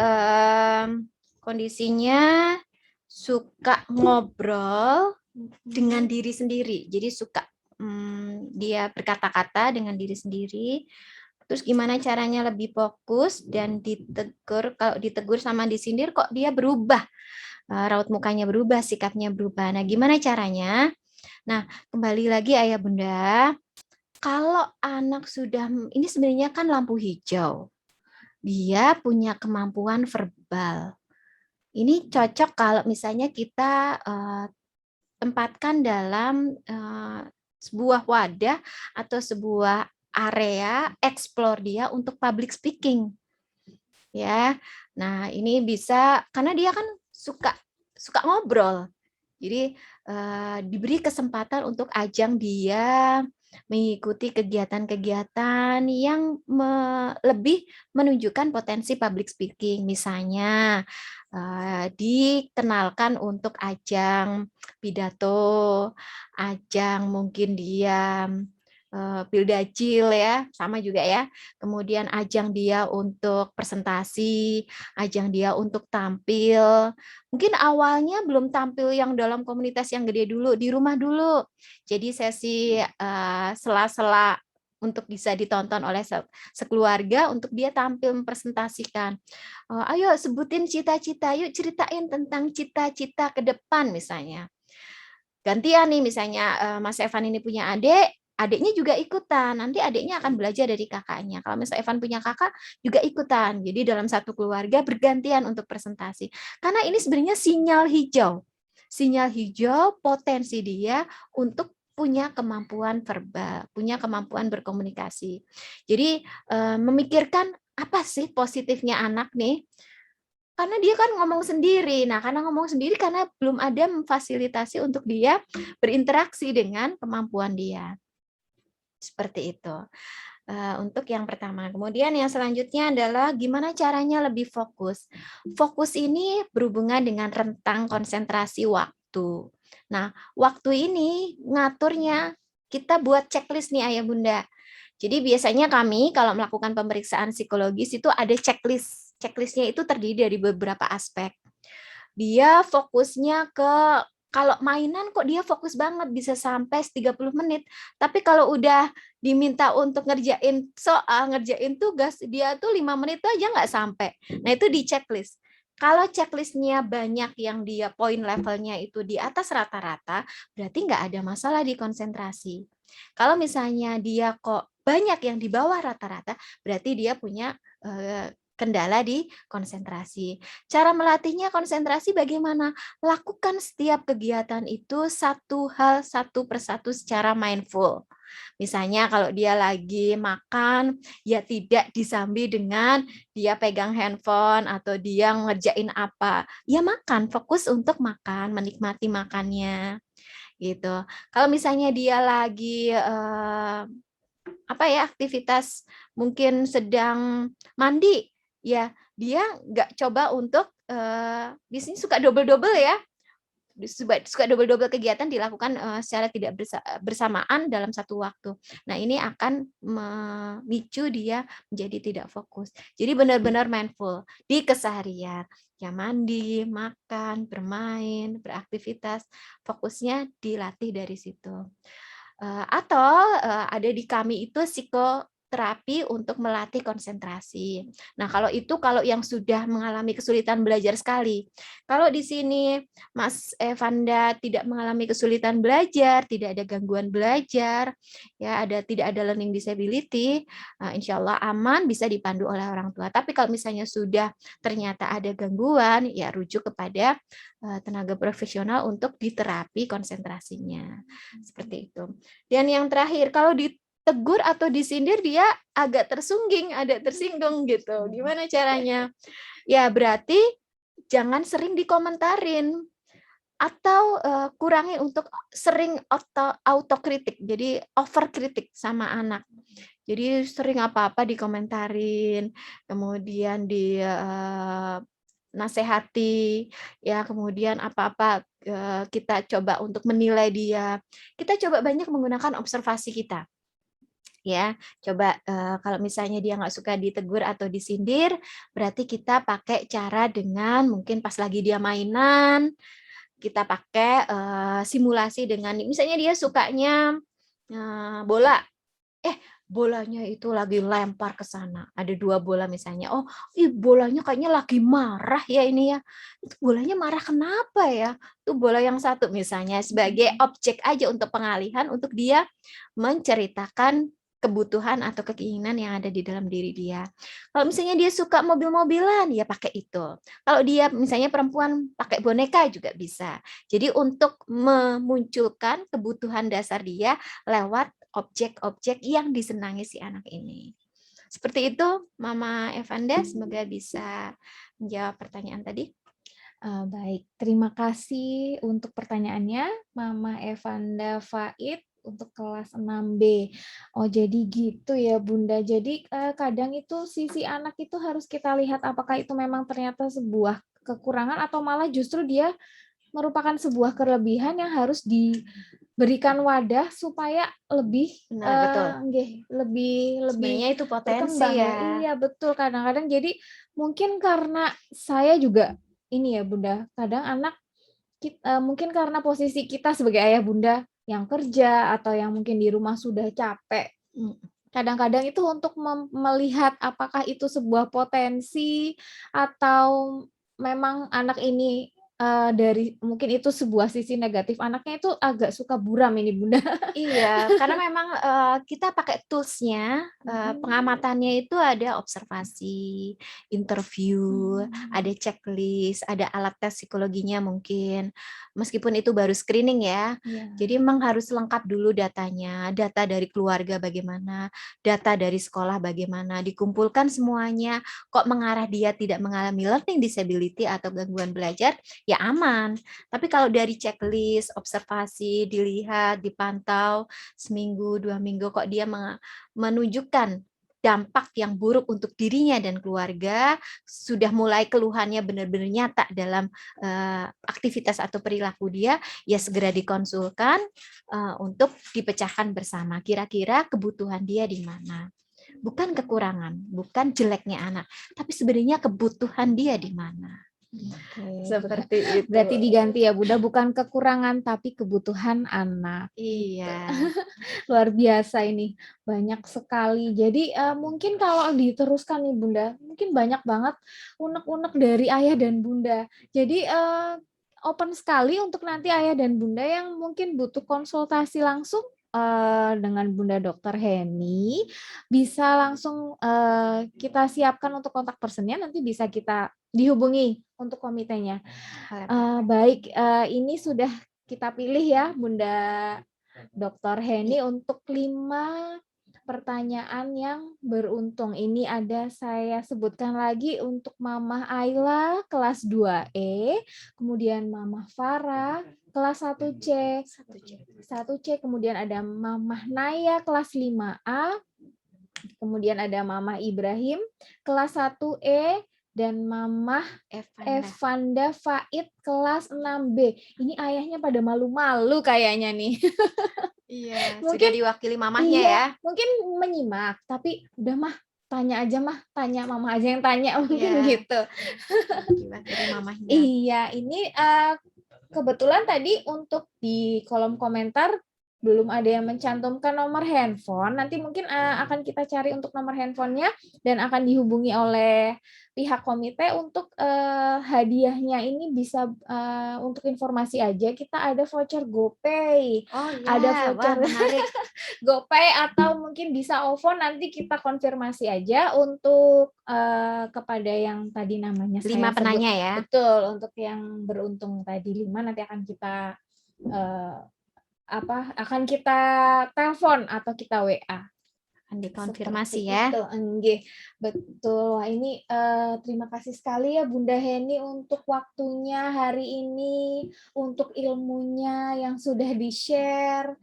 kondisinya suka ngobrol dengan diri sendiri. Jadi suka dia berkata-kata dengan diri sendiri. Terus gimana caranya lebih fokus dan ditegur, kalau ditegur sama disindir kok dia berubah. Raut mukanya berubah, sikapnya berubah. Nah, gimana caranya? Nah, kembali lagi Ayah Bunda, kalau anak sudah, ini sebenarnya kan lampu hijau. Dia punya kemampuan verbal. Ini cocok kalau misalnya kita tempatkan dalam sebuah wadah atau sebuah area explore dia untuk public speaking. Ya. Nah, ini bisa karena dia kan suka ngobrol. Jadi diberi kesempatan untuk ajang dia mengikuti kegiatan-kegiatan yang lebih menunjukkan potensi public speaking. Misalnya dikenalkan untuk ajang pidato, ajang mungkin dia Pildacil ya, sama juga ya. Kemudian ajang dia untuk presentasi, ajang dia untuk tampil. Mungkin awalnya belum tampil yang dalam komunitas yang gede dulu, di rumah dulu. Jadi sesi sela-sela untuk bisa ditonton oleh sekeluarga untuk dia tampil mempresentasikan. Ayo sebutin cita-cita, yuk ceritain tentang cita-cita ke depan misalnya. Gantian nih misalnya Mas Evan ini punya adik, adiknya juga ikutan. Nanti adiknya akan belajar dari kakaknya. Kalau misalnya Evan punya kakak, juga ikutan. Jadi dalam satu keluarga bergantian untuk presentasi. Karena ini sebenarnya sinyal hijau. Sinyal hijau potensi dia untuk punya kemampuan verbal, punya kemampuan berkomunikasi. Jadi memikirkan apa sih positifnya anak nih? Karena dia kan ngomong sendiri. Nah, karena ngomong sendiri karena belum ada memfasilitasi untuk dia berinteraksi dengan kemampuan dia. Seperti itu. Untuk yang pertama. Kemudian yang selanjutnya adalah gimana caranya lebih fokus. Fokus ini berhubungan dengan rentang konsentrasi waktu. Nah, waktu ini ngaturnya kita buat checklist nih Ayah Bunda. Jadi biasanya kami kalau melakukan pemeriksaan psikologis itu ada checklist. Checklistnya itu terdiri dari beberapa aspek. Dia fokusnya ke kalau mainan kok dia fokus banget bisa sampai 30 menit. Tapi kalau udah diminta untuk ngerjain soal, ngerjain tugas, dia tuh 5 menit tuh aja nggak sampai. Nah itu di checklist. Kalau checklistnya banyak yang dia poin levelnya itu di atas rata-rata, berarti nggak ada masalah di konsentrasi. Kalau misalnya dia kok banyak yang di bawah rata-rata, berarti dia punya kendala di konsentrasi. Cara melatihnya konsentrasi bagaimana? Lakukan setiap kegiatan itu satu hal satu persatu secara mindful. Misalnya kalau dia lagi makan, ya tidak disambi dengan dia pegang handphone atau dia ngerjain apa. Ya makan, fokus untuk makan, menikmati makannya. Gitu. Kalau misalnya dia lagi aktivitas mungkin sedang mandi, ya dia nggak coba untuk biasanya suka double-double ya, suka double-double kegiatan dilakukan secara tidak bersamaan dalam satu waktu. Nah ini akan memicu dia menjadi tidak fokus. Jadi benar-benar mindful di keseharian. Ya mandi, makan, bermain, beraktivitas, fokusnya dilatih dari situ. Atau ada di kami itu terapi untuk melatih konsentrasi. Nah, kalau yang sudah mengalami kesulitan belajar sekali. Kalau di sini Mas Evanda tidak mengalami kesulitan belajar, tidak ada gangguan belajar, ya tidak ada learning disability, insya Allah aman, bisa dipandu oleh orang tua. Tapi kalau misalnya sudah ternyata ada gangguan, ya rujuk kepada tenaga profesional untuk diterapi konsentrasinya. Seperti itu. Dan yang terakhir, kalau ditegur atau disindir dia agak tersinggung gitu. Gimana caranya? Ya berarti jangan sering dikomentarin atau kurangi untuk sering autokritik. Jadi overkritik sama anak. Jadi sering apa-apa dikomentarin, kemudian nasehati, ya kemudian apa-apa kita coba untuk menilai dia. Kita coba banyak menggunakan observasi kita. Ya, coba kalau misalnya dia nggak suka ditegur atau disindir, berarti kita pakai cara dengan mungkin pas lagi dia mainan, kita pakai simulasi dengan misalnya dia sukanya bola, bolanya itu lagi lempar ke sana, ada 2 bola misalnya, bolanya kayaknya lagi marah ya ini ya, itu bolanya marah kenapa ya? Itu bola yang satu misalnya sebagai objek aja untuk pengalihan untuk dia menceritakan kebutuhan atau keinginan yang ada di dalam diri dia. Kalau misalnya dia suka mobil-mobilan, ya pakai itu. Kalau dia misalnya perempuan pakai boneka juga bisa. Jadi untuk memunculkan kebutuhan dasar dia lewat objek-objek yang disenangi si anak ini. Seperti itu, Mama Evanda, semoga bisa menjawab pertanyaan tadi. Baik, terima kasih untuk pertanyaannya, Mama Evanda Faid untuk kelas 6B. Oh, jadi gitu ya, Bunda. Jadi kadang itu sisi anak itu harus kita lihat apakah itu memang ternyata sebuah kekurangan atau malah justru dia merupakan sebuah kelebihan yang harus diberikan wadah supaya lebih lebih Sebenarnya itu potensi berkembang ya. Iya, betul. Kadang-kadang jadi mungkin karena saya juga ini ya, Bunda. Kadang anak mungkin karena posisi kita sebagai ayah bunda yang kerja atau yang mungkin di rumah sudah capek, kadang-kadang itu untuk melihat apakah itu sebuah potensi atau memang anak ini dari mungkin itu sebuah sisi negatif anaknya itu agak suka buram ini Bunda. Iya, karena memang kita pakai tools-nya, pengamatannya itu ada observasi, interview, ada checklist, ada alat tes psikologinya mungkin. Meskipun itu baru screening ya. Jadi memang harus lengkap dulu datanya, data dari keluarga bagaimana, data dari sekolah bagaimana, dikumpulkan semuanya. Kok mengarah dia tidak mengalami learning disability atau gangguan belajar, ya aman. Tapi kalau dari checklist, observasi, dilihat, dipantau, seminggu, 2 minggu kok dia menunjukkan dampak yang buruk untuk dirinya dan keluarga, sudah mulai keluhannya benar-benar nyata dalam aktivitas atau perilaku dia, ya segera dikonsulkan untuk dipecahkan bersama. Kira-kira kebutuhan dia di mana. Bukan kekurangan, bukan jeleknya anak, tapi sebenarnya kebutuhan dia di mana. Seperti itu. Berarti diganti ya Bunda, bukan kekurangan tapi kebutuhan anak. Iya. Luar biasa ini, banyak sekali. Jadi mungkin kalau diteruskan nih Bunda, mungkin banyak banget unek-unek dari ayah dan Bunda. Jadi open sekali untuk nanti ayah dan Bunda yang mungkin butuh konsultasi langsung dengan Bunda Dr. Heni, bisa langsung kita siapkan untuk kontak personnya, nanti bisa kita dihubungi untuk komitenya. Baik, ini sudah kita pilih ya Bunda Dr. Heni untuk 5 pertanyaan yang beruntung. Ini ada saya sebutkan lagi untuk Mamah Ayla kelas 2E, kemudian Mamah Farah kelas 1C, 1C, kemudian ada Mamah Naya kelas 5A, kemudian ada Mamah Ibrahim kelas 1E, dan Mamah Evanda Faid kelas 6B. Ini ayahnya pada malu-malu kayaknya nih. Iya, mungkin sudah diwakili mamahnya ya. Mungkin menyimak, tapi udah mah tanya aja mah, tanya mama aja yang tanya mungkin gitu. Diwakili mamahnya. Iya, ini kebetulan tadi untuk di kolom komentar belum ada yang mencantumkan nomor handphone, nanti mungkin akan kita cari untuk nomor handphonenya dan akan dihubungi oleh pihak komite untuk hadiahnya ini bisa untuk informasi aja kita ada voucher GoPay, Oh ya, ada wah voucher menarik. GoPay atau mungkin bisa OVO, nanti kita konfirmasi aja untuk kepada yang tadi namanya 5 saya sebut. penanya ya. Betul, untuk yang beruntung tadi 5 nanti akan kita akan kita telepon atau kita WA. Akan dikonfirmasi Seperti ya. itu, enggih. Betul. Wah, ini terima kasih sekali ya Bunda Heni untuk waktunya hari ini, untuk ilmunya yang sudah di-share.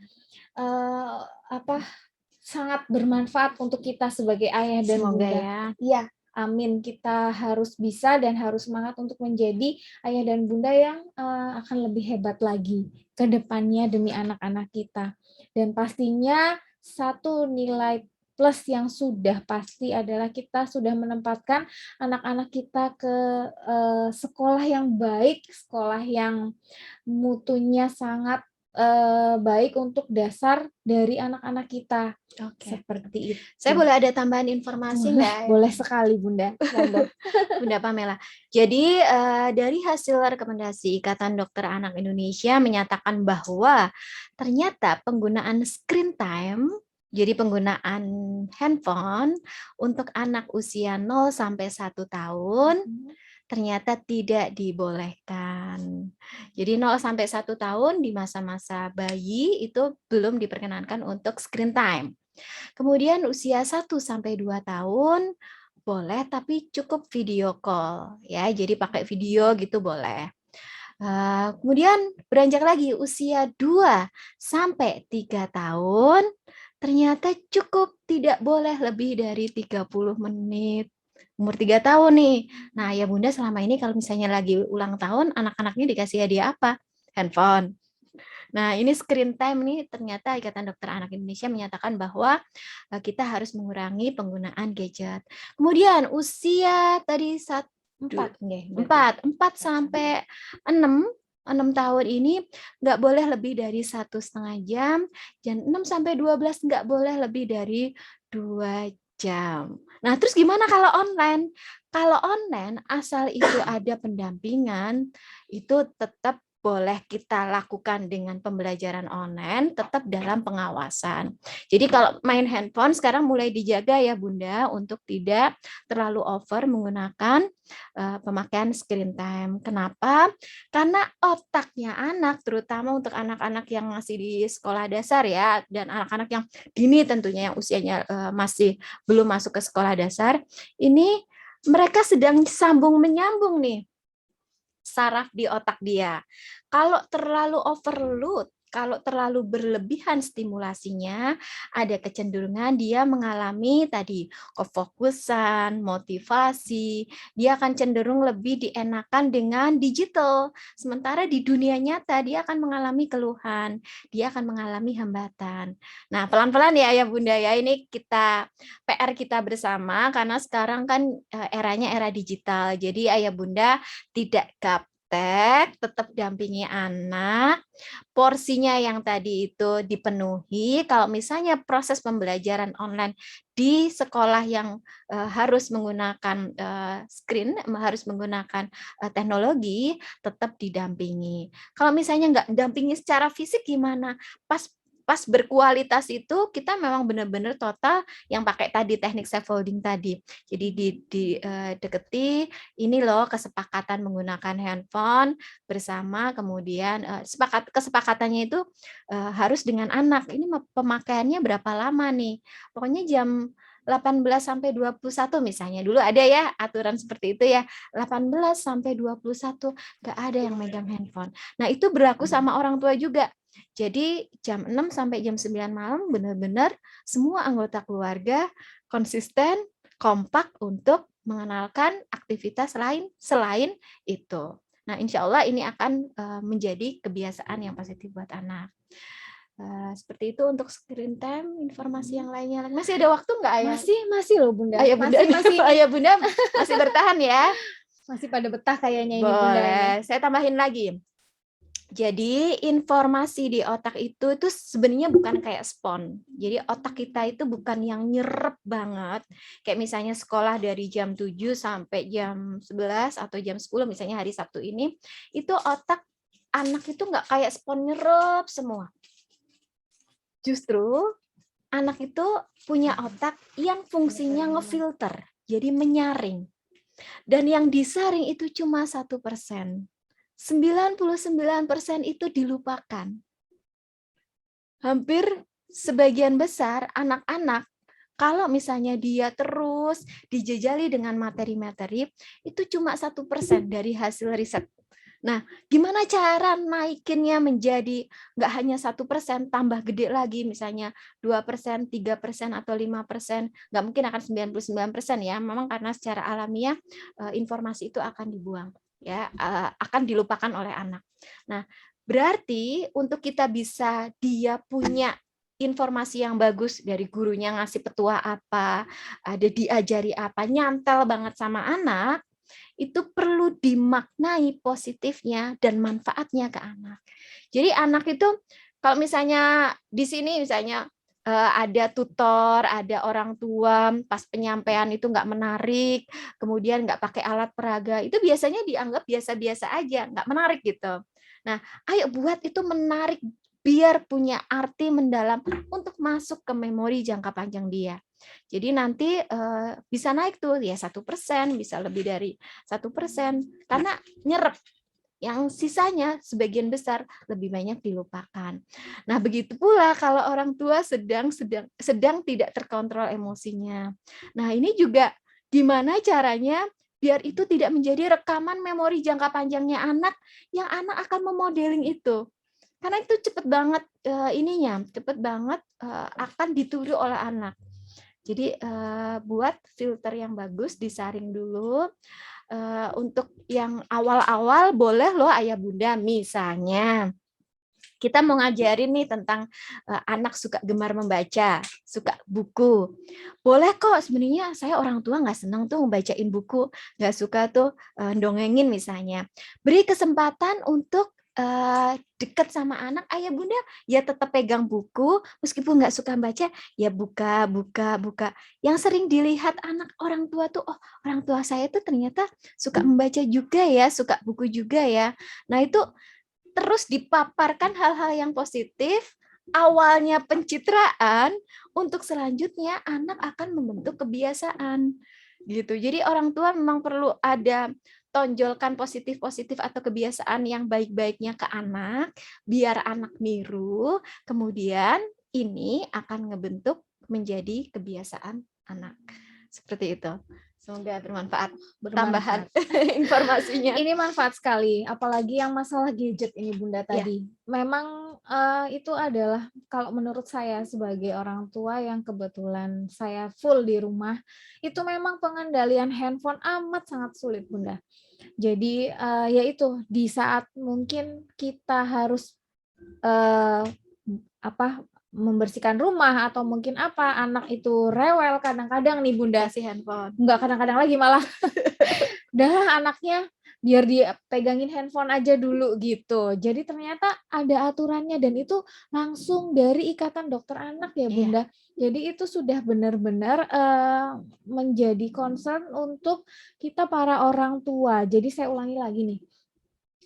Sangat bermanfaat untuk kita sebagai ayah dan Semoga bunda. ya. Iya, amin. Kita harus bisa dan harus semangat untuk menjadi ayah dan bunda yang akan lebih hebat lagi ke depannya demi anak-anak kita. Dan pastinya satu nilai plus yang sudah pasti adalah kita sudah menempatkan anak-anak kita ke sekolah yang baik, sekolah yang mutunya sangat baik untuk dasar dari anak-anak kita. Oke. Seperti itu. Saya boleh ada tambahan informasi nggak? Boleh sekali Bunda. Monggo. Bunda Pamela. Jadi dari hasil rekomendasi Ikatan Dokter Anak Indonesia menyatakan bahwa ternyata penggunaan screen time, jadi penggunaan handphone untuk anak usia 0 sampai 1 tahun ternyata tidak dibolehkan. Jadi 0 sampai 1 tahun di masa-masa bayi itu belum diperkenankan untuk screen time. Kemudian usia 1 sampai 2 tahun boleh, tapi cukup video call ya. Jadi pakai video gitu boleh. Kemudian beranjak lagi usia 2 sampai 3 tahun ternyata cukup, tidak boleh lebih dari 30 menit. Umur 3 tahun nih. Nah, ya Bunda selama ini kalau misalnya lagi ulang tahun, anak-anaknya dikasih hadiah apa? Handphone. Nah, ini screen time nih ternyata Ikatan Dokter Anak Indonesia menyatakan bahwa kita harus mengurangi penggunaan gadget. Kemudian usia tadi 4 sampai 6 tahun ini nggak boleh lebih dari 1,5 jam, dan 6 sampai 12 nggak boleh lebih dari 2 jam. Nah, terus gimana kalau online? Kalau online, asal itu ada pendampingan, itu tetap boleh kita lakukan dengan pembelajaran online, tetap dalam pengawasan. Jadi kalau main handphone sekarang mulai dijaga ya Bunda, untuk tidak terlalu over menggunakan pemakaian screen time. Kenapa? Karena otaknya anak, terutama untuk anak-anak yang masih di sekolah dasar ya, dan anak-anak yang dini tentunya yang usianya masih belum masuk ke sekolah dasar, ini mereka sedang sambung menyambung nih saraf di otak dia. Kalau terlalu overload, kalau terlalu berlebihan stimulasinya, ada kecenderungan dia mengalami tadi kefokusan, motivasi, dia akan cenderung lebih dienakan dengan digital. Sementara di dunia nyata dia akan mengalami keluhan, dia akan mengalami hambatan. Nah, pelan-pelan ya Bunda ya, ini kita PR kita bersama karena sekarang kan eranya era digital. Jadi Ayah Bunda tidak gaptek, tetap dampingi anak, porsinya yang tadi itu dipenuhi. Kalau misalnya proses pembelajaran online di sekolah yang harus menggunakan screen, harus menggunakan teknologi, tetap didampingi. Kalau misalnya nggak dampingi secara fisik gimana? Pas berkualitas itu kita memang benar-benar total yang pakai tadi teknik scaffolding tadi. Jadi deketi ini loh kesepakatan menggunakan handphone bersama, kemudian kesepakatannya itu harus dengan anak. Ini pemakaiannya berapa lama nih? Pokoknya jam 18 sampai 21 misalnya. Dulu ada ya aturan seperti itu ya. 18 sampai 21 nggak ada yang megang handphone. Nah, itu berlaku sama orang tua juga. Jadi jam 6 sampai jam 9 malam benar-benar semua anggota keluarga konsisten, kompak untuk mengenalkan aktivitas lain selain itu. Nah, insya Allah ini akan menjadi kebiasaan yang positif buat anak. Seperti itu untuk screen time. Informasi yang lainnya masih ada waktu nggak Ayah? Masih loh Bunda. Ayah Bunda Ayah Bunda masih bertahan ya. Masih pada betah kayaknya ini Boleh. Bunda. Saya tambahin lagi. Jadi informasi di otak itu sebenarnya bukan kayak spons. Jadi otak kita itu bukan yang nyerep banget. Kayak misalnya sekolah dari jam 7 sampai jam 11 atau jam 10 misalnya hari Sabtu ini, itu otak anak itu nggak kayak spons nyerep semua. Justru anak itu punya otak yang fungsinya ngefilter, jadi menyaring. Dan yang disaring itu cuma 1%. 99% itu dilupakan. Hampir sebagian besar anak-anak, kalau misalnya dia terus dijejali dengan materi-materi, itu cuma 1% dari hasil riset. Nah, gimana cara naikinnya menjadi nggak hanya 1%, tambah gede lagi, misalnya 2%, 3%, atau 5%, nggak mungkin akan 99% ya, memang karena secara alamiah informasi itu akan dibuang, ya, akan dilupakan oleh anak. Nah, berarti untuk kita bisa dia punya informasi yang bagus dari gurunya ngasih petua apa, ada diajari apa, nyantel banget sama anak, itu perlu dimaknai positifnya dan manfaatnya ke anak. Jadi anak itu kalau misalnya di sini misalnya ada tutor, ada orang tua, pas penyampaian itu nggak menarik, kemudian nggak pakai alat peraga, itu biasanya dianggap biasa-biasa aja, nggak menarik gitu. Nah, ayo buat itu menarik, biar punya arti mendalam untuk masuk ke memori jangka panjang dia. Jadi nanti bisa naik tuh ya 1%, bisa lebih dari 1%, karena nyerap. Yang sisanya sebagian besar lebih banyak dilupakan. Nah, begitu pula kalau orang tua sedang tidak terkontrol emosinya. Nah, ini juga gimana caranya biar itu tidak menjadi rekaman memori jangka panjangnya anak, yang anak akan memodeling itu. Karena itu cepet banget cepet banget akan ditiru oleh anak. Jadi buat filter yang bagus, disaring dulu. Untuk yang awal-awal boleh loh ayah bunda, misalnya kita mau ngajarin nih tentang anak suka gemar membaca, suka buku. Boleh kok, sebenarnya saya orang tua nggak senang tuh membacain buku, nggak suka tuh dongengin misalnya. Beri kesempatan untuk dekat sama anak, ayah bunda ya tetap pegang buku, meskipun nggak suka baca, ya buka. Yang sering dilihat anak orang tua tuh, oh orang tua saya tuh ternyata suka membaca juga ya, suka buku juga ya. Nah itu terus dipaparkan hal-hal yang positif, awalnya pencitraan, untuk selanjutnya anak akan membentuk kebiasaan. Gitu. Jadi orang tua memang perlu ada tonjolkan positif-positif atau kebiasaan yang baik-baiknya ke anak, biar anak niru, kemudian ini akan ngebentuk menjadi kebiasaan anak. Seperti itu. Semoga bermanfaat. Tambahan informasinya. Ini manfaat sekali, apalagi yang masalah gadget ini Bunda tadi. Memang itu adalah kalau menurut saya sebagai orang tua yang kebetulan saya full di rumah, itu memang pengendalian handphone amat sangat sulit Bunda. Jadi yaitu di saat mungkin kita harus membersihkan rumah atau mungkin anak itu rewel kadang-kadang nih Bunda, kasih handphone. Enggak kadang-kadang lagi malah dah anaknya biar dia pegangin handphone aja dulu gitu. Jadi ternyata ada aturannya dan itu langsung dari ikatan dokter anak ya Bunda. Jadi itu sudah benar-benar menjadi concern untuk kita para orang tua. Jadi saya ulangi lagi nih.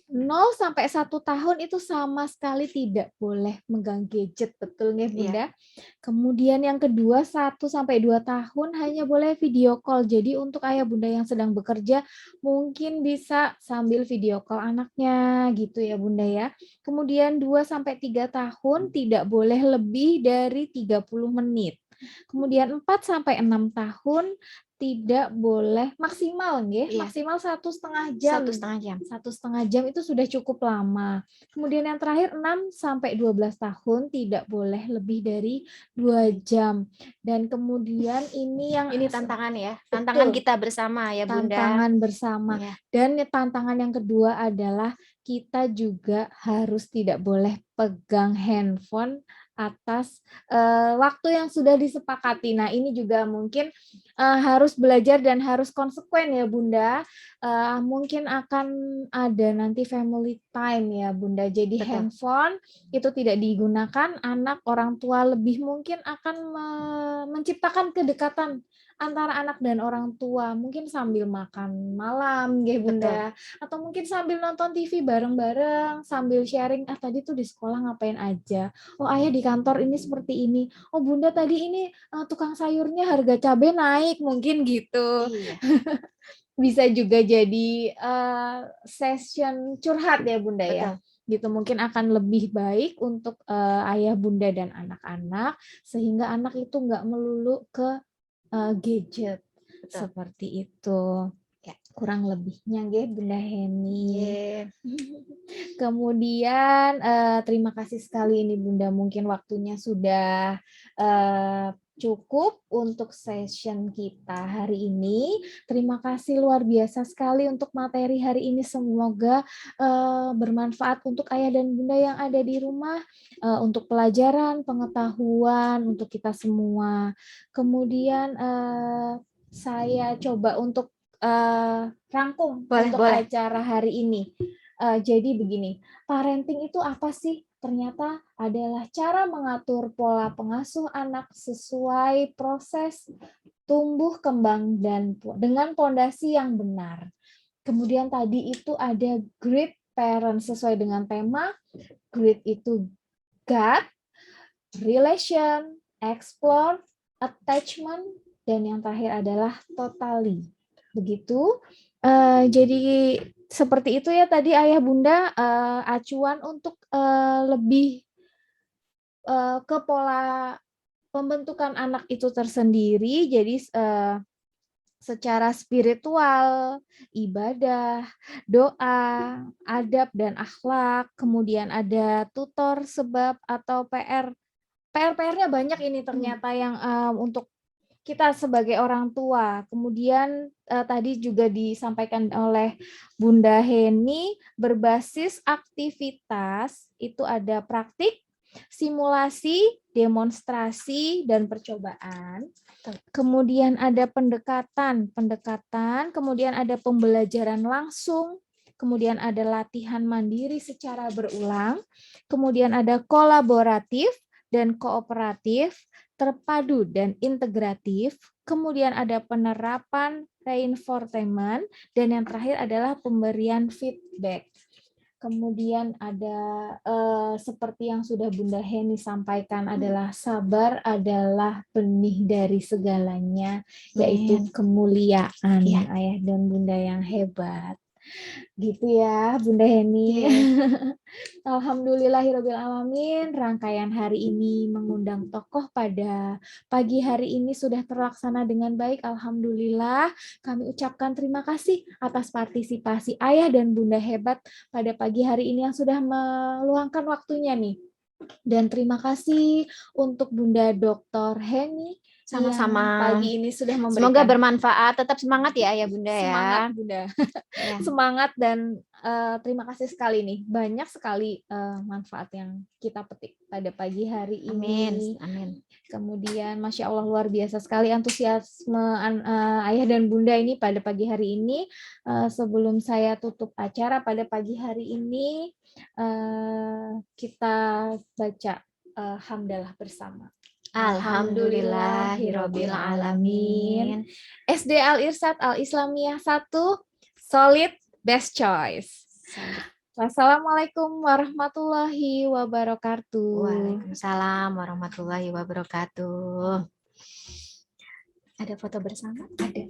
0 sampai 1 tahun itu sama sekali tidak boleh megang gadget, betul nggih Bunda? Kemudian yang kedua 1 sampai 2 tahun hanya boleh video call. Jadi untuk ayah bunda yang sedang bekerja mungkin bisa sambil video call anaknya gitu ya Bunda ya. Kemudian 2 sampai 3 tahun tidak boleh lebih dari 30 menit. Kemudian 4 sampai 6 tahun tidak boleh maksimal nggih, maksimal 1,5 jam. 1,5 jam. 1,5 jam itu sudah cukup lama. Kemudian yang terakhir 6 sampai 12 tahun tidak boleh lebih dari 2 jam. Dan kemudian ini tantangan ya. Tantangan kita bersama ya Bunda. Tantangan bersama. Dan tantangan yang kedua adalah kita juga harus tidak boleh pegang handphone atas waktu yang sudah disepakati. Nah, ini juga mungkin harus belajar dan harus konsekuen ya Bunda. Mungkin akan ada nanti family time ya Bunda. Jadi Betul. handphone itu tidak digunakan, anak orang tua lebih mungkin akan menciptakan kedekatan antara anak dan orang tua, mungkin sambil makan malam nggih Bunda, atau mungkin sambil nonton TV bareng-bareng, sambil sharing, tadi tuh di sekolah ngapain aja. Oh ayah di kantor ini seperti ini. Oh Bunda tadi ini tukang sayurnya harga cabai naik, mungkin gitu. Iya. Bisa juga jadi session curhat ya Bunda ya. Betul. Gitu mungkin akan lebih baik untuk ayah Bunda dan anak-anak, sehingga anak itu nggak melulu ke gadget. Betul. Seperti itu. Ya. Kurang lebihnya nggih Bunda Heni. Iya. Kemudian terima kasih sekali ini Bunda, mungkin waktunya sudah cukup untuk session kita hari ini. Terima kasih luar biasa sekali untuk materi hari ini. Semoga bermanfaat untuk ayah dan bunda yang ada di rumah, untuk pelajaran, pengetahuan untuk kita semua. Kemudian saya coba untuk rangkum untuk Boleh. acara hari ini. Jadi begini, parenting itu apa sih? Ternyata adalah cara mengatur pola pengasuh anak sesuai proses tumbuh kembang dan dengan pondasi yang benar. Kemudian tadi itu ada great parent sesuai dengan tema. Great itu God, relation, explore, attachment, dan yang terakhir adalah totally. Begitu. Jadi seperti itu ya tadi ayah bunda, acuan untuk lebih ke pola pembentukan anak itu tersendiri. Jadi secara spiritual, ibadah, doa, adab dan akhlak, kemudian ada tutor sebab atau PR-nya banyak ini ternyata yang untuk kita sebagai orang tua. Kemudian tadi juga disampaikan oleh Bunda Heni, berbasis aktivitas itu ada praktik, simulasi, demonstrasi, dan percobaan. Kemudian ada pendekatan, kemudian ada pembelajaran langsung, kemudian ada latihan mandiri secara berulang, kemudian ada kolaboratif dan kooperatif, terpadu dan integratif, kemudian ada penerapan reinforcement, dan yang terakhir adalah pemberian feedback. Kemudian ada seperti yang sudah Bunda Heni sampaikan adalah sabar adalah benih dari segalanya, yaitu kemuliaan ayah dan bunda yang hebat. Gitu ya Bunda Heni. Alhamdulillahirabbil alamin, rangkaian hari ini mengundang tokoh pada pagi hari ini sudah terlaksana dengan baik. Alhamdulillah, kami ucapkan terima kasih atas partisipasi ayah dan bunda hebat pada pagi hari ini yang sudah meluangkan waktunya nih. Dan terima kasih untuk Bunda Dr. Heni. Sama-sama. Pagi ini sudah memberikan. Semoga bermanfaat. Tetap semangat ya Bunda ya. Semangat Bunda. Ya. Semangat dan terima kasih sekali nih. Banyak sekali manfaat yang kita petik pada pagi hari ini. Amin. Kemudian Masya Allah luar biasa sekali antusiasme ayah dan bunda ini pada pagi hari ini. Sebelum saya tutup acara pada pagi hari ini, kita baca hamdalah bersama. Alhamdulillahirabbil alamin. SD Al Irsyad Al Islamiyah 1, solid best choice. Wassalamualaikum warahmatullahi wabarakatuh. Waalaikumsalam warahmatullahi wabarakatuh. Ada foto bersama? Ada.